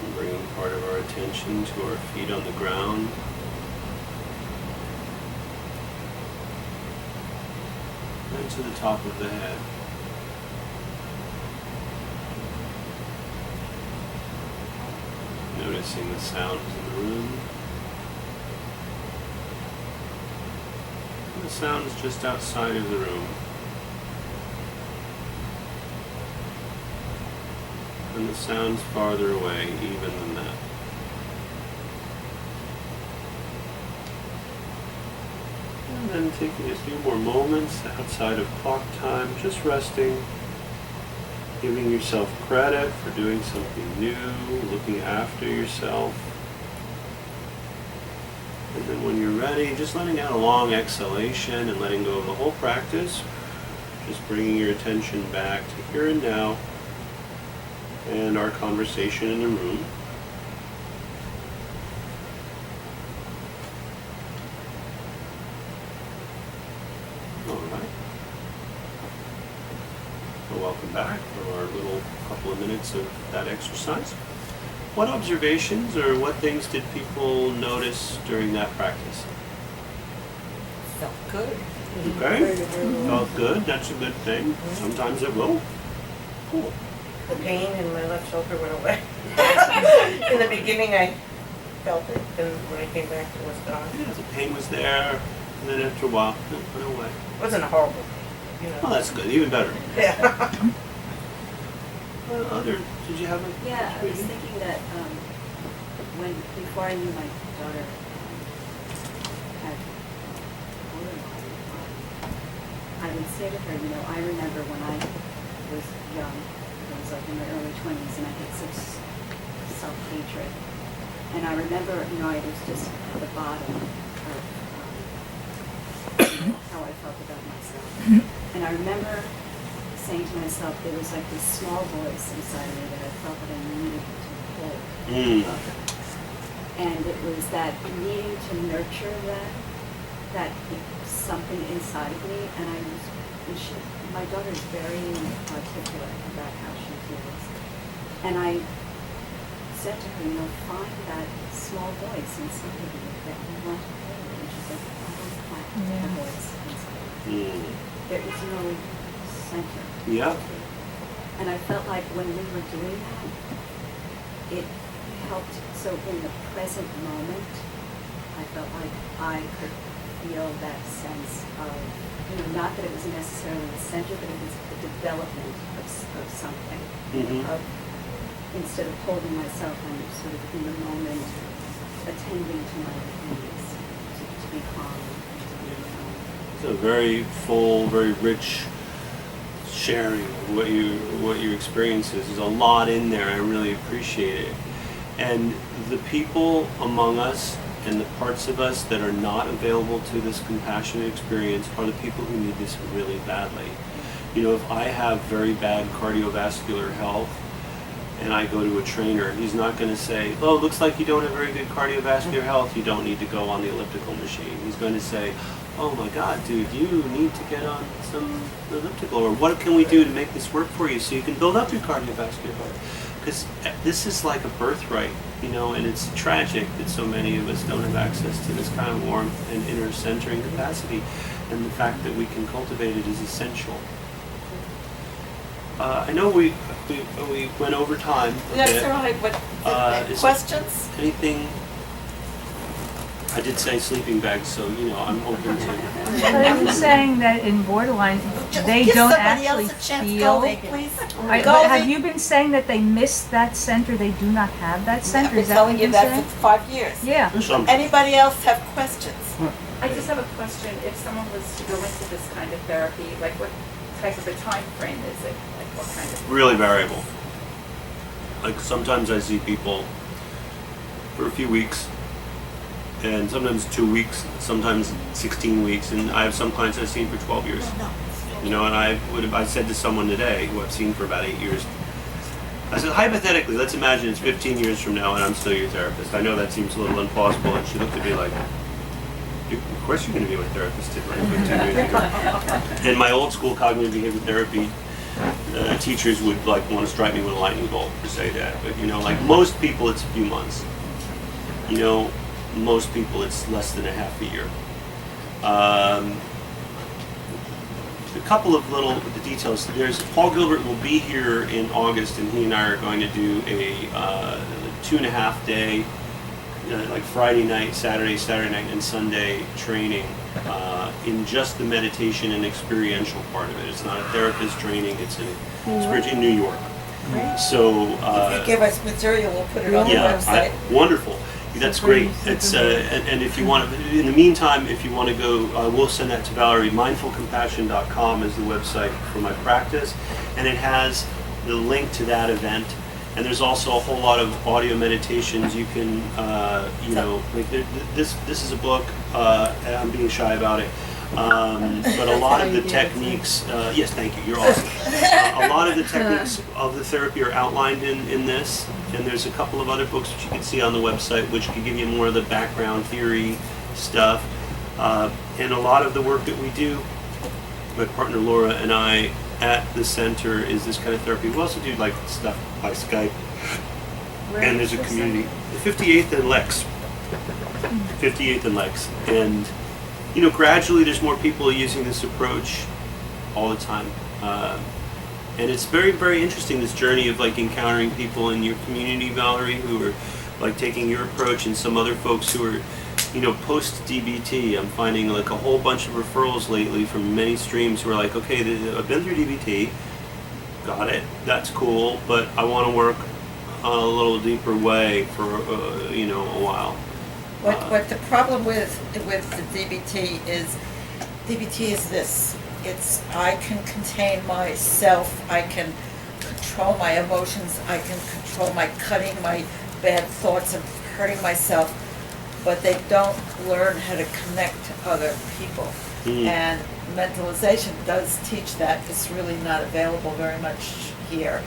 And bringing part of our attention to our feet on the ground. And to the top of the head. Noticing the sounds in the room. And the sounds just outside of the room. And the sounds farther away even than that. And then taking a few more moments outside of clock time, just resting. Giving yourself credit for doing something new, looking after yourself. And then when you're ready, just letting out a long exhalation and letting go of the whole practice. Just bringing your attention back to here and now and our conversation in the room. All right. Well, welcome back for our little couple of minutes of that exercise. What observations or what things did people notice during that practice? Felt good. Okay, felt good, that's a good thing. Sometimes it will. Cool. The pain in my left shoulder went away. In the beginning, I felt it, and when I came back, it was gone. Yeah, the pain was there, and then after a while, it went away. It wasn't horrible, you know. Oh, that's good, even better. Yeah. Did you have a? Yeah, I was thinking that before I knew my daughter had borderline, I would say to her, you know, I remember when I was young, I was like in my early 20s, and I had such self-hatred. And I remember, you know, I was just at the bottom of how I felt about myself. And I remember saying to myself, there was like this small voice inside of me that I felt that I needed to hold. And it was that needing to nurture that something inside of me. And my daughter's very articulate about how she feels. And I said to her, you know, find that small voice inside of you that you want to hold. And she's like, I don't have a voice inside of me. There is no center. Yeah. And I felt like when we were doing that, it helped. So in the present moment, I felt like I could feel that sense of, you know, not that it was necessarily the center, but it was the development of something. Of, instead of holding myself, I'm sort of in the moment, attending to my needs, to be calm. It's a very full, very rich sharing of what your experience is. There's a lot in there. I really appreciate it. And the people among us and the parts of us that are not available to this compassionate experience are the people who need this really badly. You know, if I have very bad cardiovascular health and I go to a trainer, he's not going to say, oh, it looks like you don't have very good cardiovascular health, you don't need to go on the elliptical machine. He's going to say, oh my God, dude, you need to get on some elliptical, or what can we do to make this work for you so you can build up your cardiovascular health? Because this is like a birthright, you know, and it's tragic that so many of us don't have access to this kind of warmth and inner centering capacity, and the fact that we can cultivate it is essential. I know we went over time a That's bit. all right, but Is questions? anything? I did say sleeping bags, so you know I'm open to. But are you saying that in borderline they Give don't somebody actually else a chance. feel? Go, please. But Go, have Vic. you been saying that they miss that center? They do not have that center. I've been Is that telling what you you're that saying? for 5 years. Yeah. Some. Anybody else have questions? I just have a question. If someone was to go into this kind of therapy, like what type of a time frame is it? Like what kind of? Really variable. Like sometimes I see people for a few weeks, and sometimes 2 weeks, sometimes 16 weeks, and I have some clients I've seen for 12 years. No. You know, and I said to someone today who I've seen for about 8 years, I said, hypothetically, let's imagine it's 15 years from now and I'm still your therapist. I know that seems a little impossible, and she looked at me like, of course you're going to be my therapist in like 15 years ago. And my old school cognitive behavior therapy teachers would like want to strike me with a lightning bolt to say that. But you know, like most people, it's a few months. You know, most people, it's less than a half a year. A couple of little details. There's Paul Gilbert will be here in August, and he and I are going to do a 2.5 day, like Friday night, Saturday night, and Sunday training in just the meditation and experiential part of it. It's not a therapist training. It's in New York. So If you give us material, we'll put it on the website. Wonderful. That's great. It's and if you want, in the meantime, if you want to go, we'll send that to Valerie. Mindfulcompassion.com is the website for my practice, and it has the link to that event. And there's also a whole lot of audio meditations you can, like this is a book, and I'm being shy about it. But a lot of the techniques, yes, thank you, you're awesome. A lot of the techniques of the therapy are outlined in this, and there's a couple of other books that you can see on the website which can give you more of the background theory stuff. And a lot of the work that we do, my partner Laura and I at the center, is this kind of therapy. We also do like stuff by Skype, and there's a community. The 58th and Lex. 58th and Lex. And gradually there's more people using this approach all the time. And it's very, very interesting, this journey of like encountering people in your community, Valerie, who are like taking your approach, and some other folks who are, post DBT. I'm finding like a whole bunch of referrals lately from many streams who are like, okay, I've been through DBT, got it, that's cool, but I want to work a little deeper way for, a while. What the problem with the DBT is this. It's, I can contain myself, I can control my emotions, I can control my cutting, my bad thoughts of hurting myself, but they don't learn how to connect to other people. And mentalization does teach that. It's really not available very much here.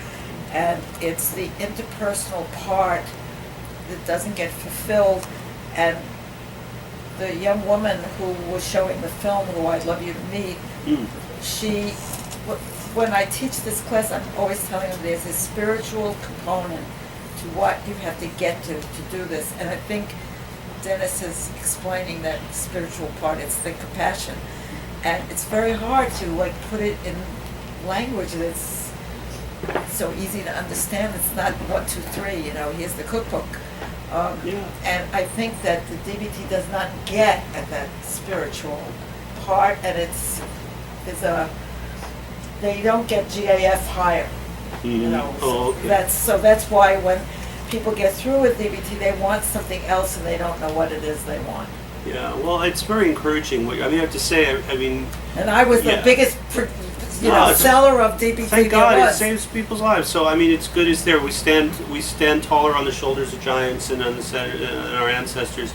And it's the interpersonal part that doesn't get fulfilled. And the young woman who was showing the film, who I'd love you to meet, when I teach this class, I'm always telling them there's a spiritual component to what you have to get to do this. And I think Dennis is explaining that spiritual part. It's the compassion. And it's very hard to put it in language that's so easy to understand. It's not 1, 2, 3, here's the cookbook. And I think that the DBT does not get at that spiritual part, and they don't get GAF higher. Oh, okay. That's why when people get through with DBT, they want something else and they don't know what it is they want. Yeah, well, it's very encouraging. I have to say, And I was the biggest, seller of DBT. Thank God, it saves people's lives. So it's good it's there. We stand taller on the shoulders of giants and on our ancestors.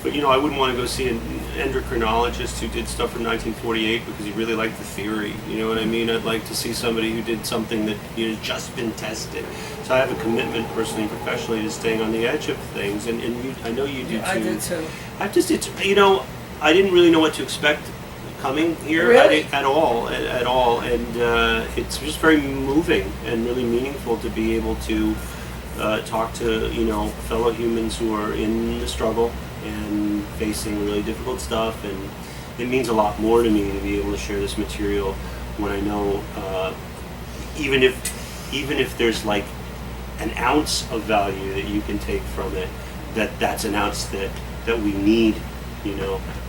But I wouldn't want to go see an endocrinologist who did stuff from 1948 because he really liked the theory. You know what I mean? I'd like to see somebody who did something that just been tested. So I have a commitment, personally and professionally, to staying on the edge of things. And I know you do too. I do too. I didn't really know what to expect coming here. Really? At all, and it's just very moving and really meaningful to be able to talk to fellow humans who are in the struggle and facing really difficult stuff, and it means a lot more to me to be able to share this material when I know even if there's like an ounce of value that you can take from it, that's an ounce that we need,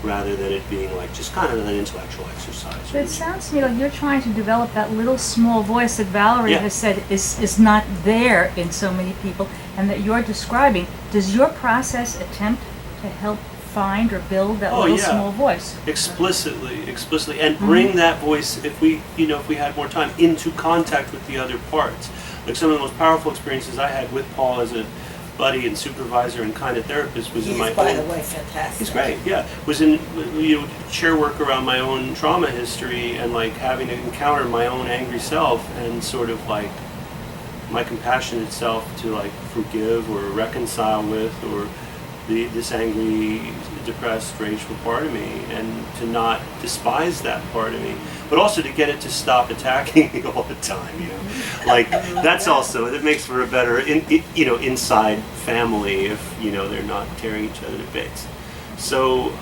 rather than it being like just kind of an intellectual exercise. But it sounds to me like you're trying to develop that little small voice that Valerie has said is not there in so many people, and that you're describing. Does your process attempt to help find or build that little small voice? Explicitly, and bring that voice, if we had more time, into contact with the other parts. Like some of the most powerful experiences I had with Paul as a buddy and supervisor and kind of therapist was in my own. By the way, fantastic. He's great. Yeah, was in chair work around my own trauma history and like having to encounter my own angry self and sort of like my compassionate self to like forgive or reconcile with, or this angry, depressed, rageful part of me, and to not despise that part of me, but also to get it to stop attacking me all the time. Like that's also, that makes for a better inside family if they're not tearing each other to bits. So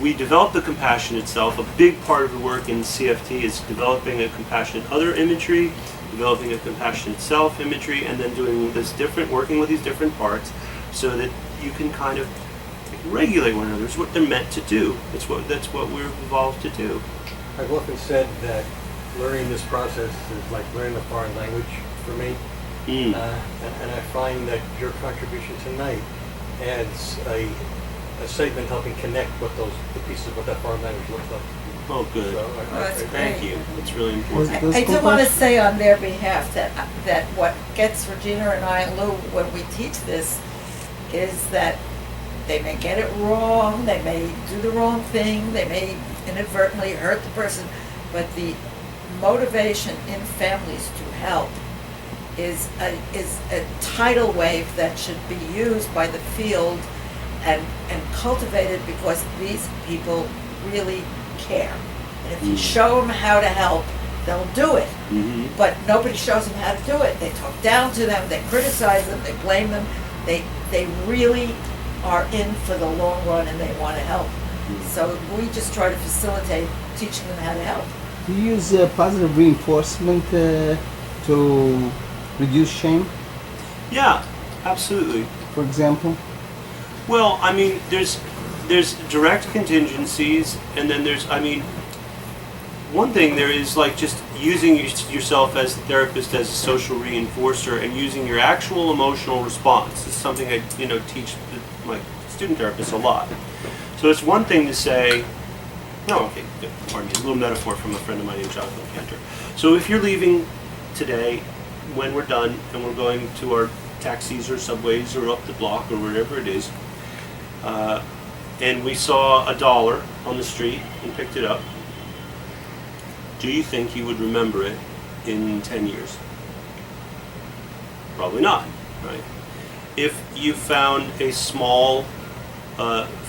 we develop the compassionate self. A big part of the work in CFT is developing a compassionate other imagery, developing a compassionate self imagery, and then doing this working with these different parts so that you can kind of regulate one another. It's what they're meant to do. That's what we're evolved to do. I've often said that learning this process is like learning a foreign language for me. And I find that your contribution tonight adds a segment helping connect what the pieces of what that foreign language looks like. Oh, good. So that's Thank you. It's really important. Does I do want to say on their behalf that what gets Regina and I and Lou when we teach this is that they may get it wrong, they may do the wrong thing, they may inadvertently hurt the person, but the motivation in families to help is a tidal wave that should be used by the field and cultivated, because these people really care. And if you show them how to help, they'll do it. Mm-hmm. But nobody shows them how to do it. They talk down to them, they criticize them, they blame them. They really are in for the long run and they want to help. So we just try to facilitate teaching them how to help. Do you use positive reinforcement to reduce shame, Yeah, absolutely. for example? Well, I mean, there's direct contingencies, and then there's, I mean, one thing there is like just using yourself as the therapist as a social reinforcer and using your actual emotional response. This is something I teach my student therapists a lot. So it's one thing to say, no, okay, good, pardon me, a little metaphor from a friend of mine named Jonathan Cantor. So if you're leaving today, when we're done and we're going to our taxis or subways or up the block or wherever it is, and we saw $1 on the street and picked it up, do you think you would remember it in 10 years? Probably not, right? If you found a small,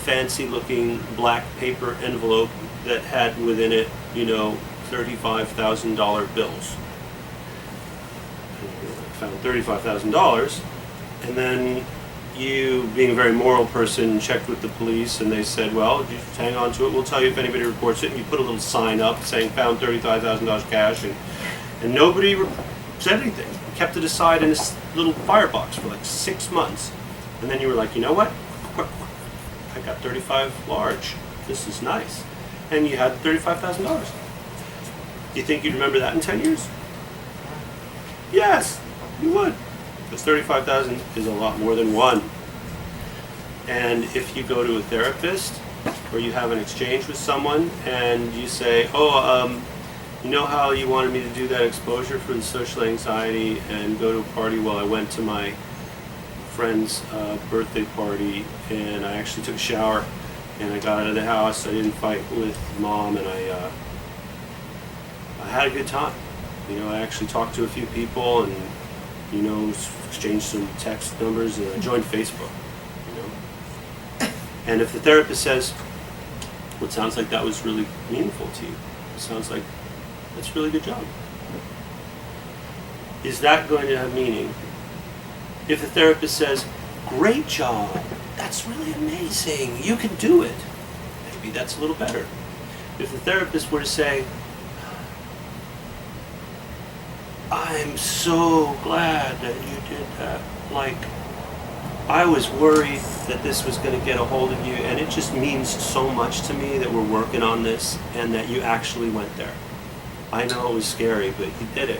fancy-looking black paper envelope that had within it, $35,000 bills, found $35,000, and then you, being a very moral person, checked with the police, and they said, well, just hang on to it, we'll tell you if anybody reports it, and you put a little sign up saying found $35,000 cash, and nobody said anything. You kept it aside in this little firebox for like 6 months, and then you were like, you know what, I got 35 large, this is nice, and you had $35,000. Do you think you'd remember that in 10 years? Yes, you would. Because 35,000 is a lot more than one. And if you go to a therapist or you have an exchange with someone and you say, you know how you wanted me to do that exposure for the social anxiety and go to a party? Well, I went to my friend's birthday party and I actually took a shower and I got out of the house. I didn't fight with mom, and I had a good time. I actually talked to a few people and exchanged some text numbers, and I joined Facebook. And if the therapist says, well, it sounds like that was really meaningful to you, it sounds like that's a really good job, is that going to have meaning? If the therapist says, great job, that's really amazing, you can do it, maybe that's a little better. If the therapist were to say, I'm so glad that you did that. Like, I was worried that this was going to get a hold of you, and it just means so much to me that we're working on this and that you actually went there. I know it was scary, but you did it.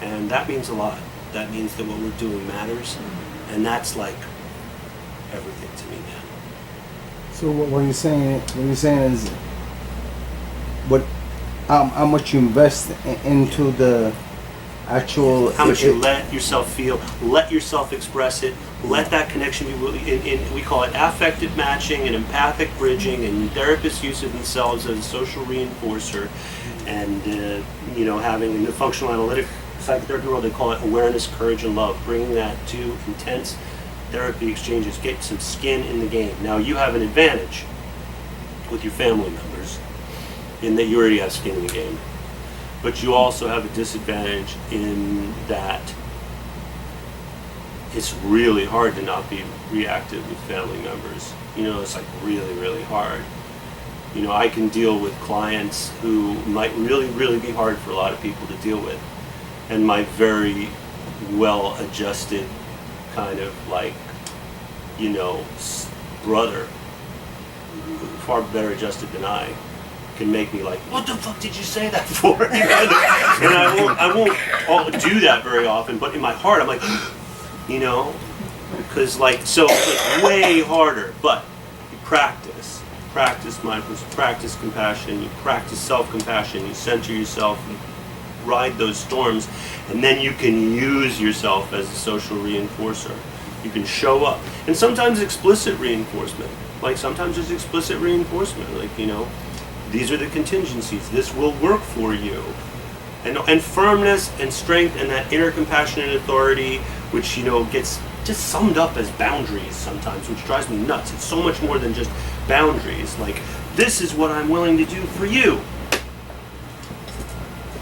And that means a lot. That means that what we're doing matters, and that's like everything to me now. So what you're saying is how much you invest into the actual, how much you let yourself feel, let yourself express it, let that connection be, we call it affective matching and empathic bridging, and therapists use it themselves as a social reinforcer, and having in the functional analytic psychotherapy world, they call it awareness, courage, and love, bringing that to intense therapy exchanges, get some skin in the game. Now you have an advantage with your family members in that you already have skin in the game. But you also have a disadvantage in that it's really hard to not be reactive with family members. It's like really, really hard. I can deal with clients who might really, really be hard for a lot of people to deal with. And my very well-adjusted kind of like, brother, far better adjusted than I, can make me like, what the fuck did you say that for? And I won't do that very often, but in my heart I'm like, because so it's like way harder, but you practice practice mindfulness, you practice compassion, you practice self-compassion, you center yourself, you ride those storms, and then you can use yourself as a social reinforcer. You can show up. And sometimes explicit reinforcement. Like sometimes there's explicit reinforcement. Like, you know, these are the contingencies. This will work for you. And firmness and strength and that inner compassion and authority, which, you know, gets just summed up as boundaries sometimes, which drives me nuts. It's so much more than just boundaries. Like, this is what I'm willing to do for you.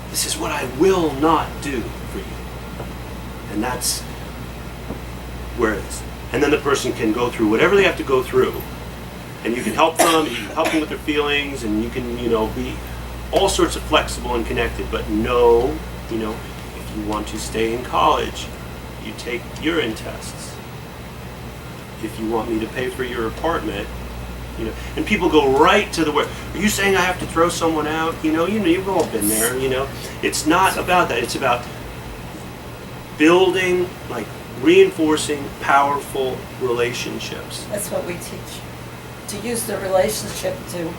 This is what I will not do for you. And that's where it is. And then the person can go through whatever they have to go through. And you can help them, and you can help them with their feelings, and you can, you know, be all sorts of flexible and connected. But know, you know, if you want to stay in college, you take urine tests. If you want me to pay for your apartment, you know, and people go right to the word. Are you saying I have to throw someone out? You know, you've all been there. You know, it's not about that. It's about building, like, reinforcing powerful relationships. That's what we teach. To use the relationship to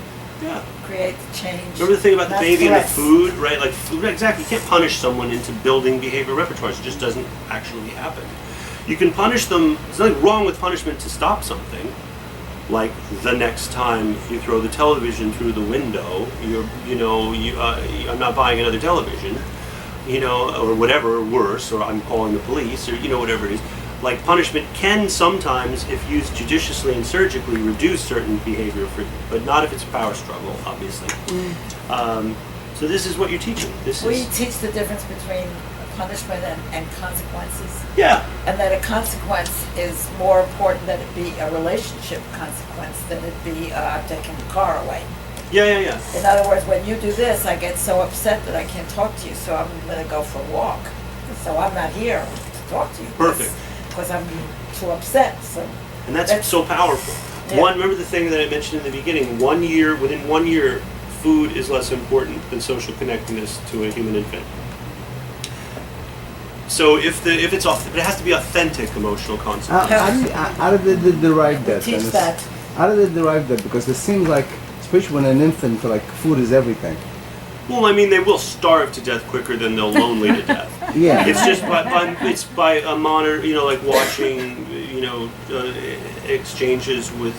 create the change. Remember the thing about the not baby threats. and the food, right? Like, food, exactly. You can't punish someone into building behavior repertoires. It just doesn't actually happen. You can punish them. There's nothing wrong with punishment to stop something. Like the next time you throw the television through the window, I'm not buying another television, you know, or whatever, or worse, or I'm calling the police, or, you know, whatever it is. Like, punishment can sometimes, if used judiciously and surgically, reduce certain behavior, but not if it's a power struggle, obviously. So this is what you're teaching. We teach the difference between punishment and consequences. Yeah. And that a consequence is more important than it be a relationship consequence than it be I'm taking the car away. Yeah. In other words, when you do this, I get so upset that I can't talk to you, so I'm going to go for a walk. So I'm not here to talk to you. Perfect. Because I'm too upset. So. And that's so powerful. Yeah. Remember the thing that I mentioned in the beginning, within 1 year, food is less important than social connectedness to a human infant. So if it has to be authentic emotional consequence. How did they derive that? Teach that. How did they derive that? Because it seems like, especially when an infant, like, food is everything. Well, I mean, they will starve to death quicker than they'll lonely to death. Yeah. It's just by a monitor, you know, like watching, you know, exchanges with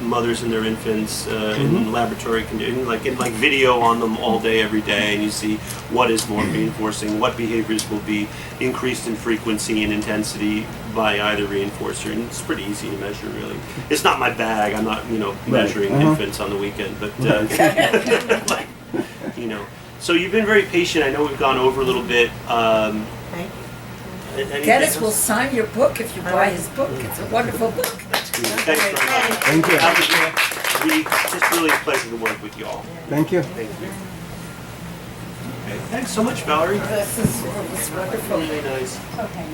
mothers and their infants in laboratory conditions, like video on them all day, every day, and you see what is more reinforcing, what behaviors will be increased in frequency and intensity by either reinforcer, and it's pretty easy to measure, really. It's not my bag. I'm not, you know, measuring infants on the weekend, but like, you know. So you've been very patient. I know we've gone over a little bit. Dennis will sign your book if you buy his book. It's a wonderful book. That's good. Thanks very much. Thank you. Just really a pleasure to work with you all. Thank you. Thank you. Okay. Thanks so much, Valerie. This is wonderful. Really nice. Okay.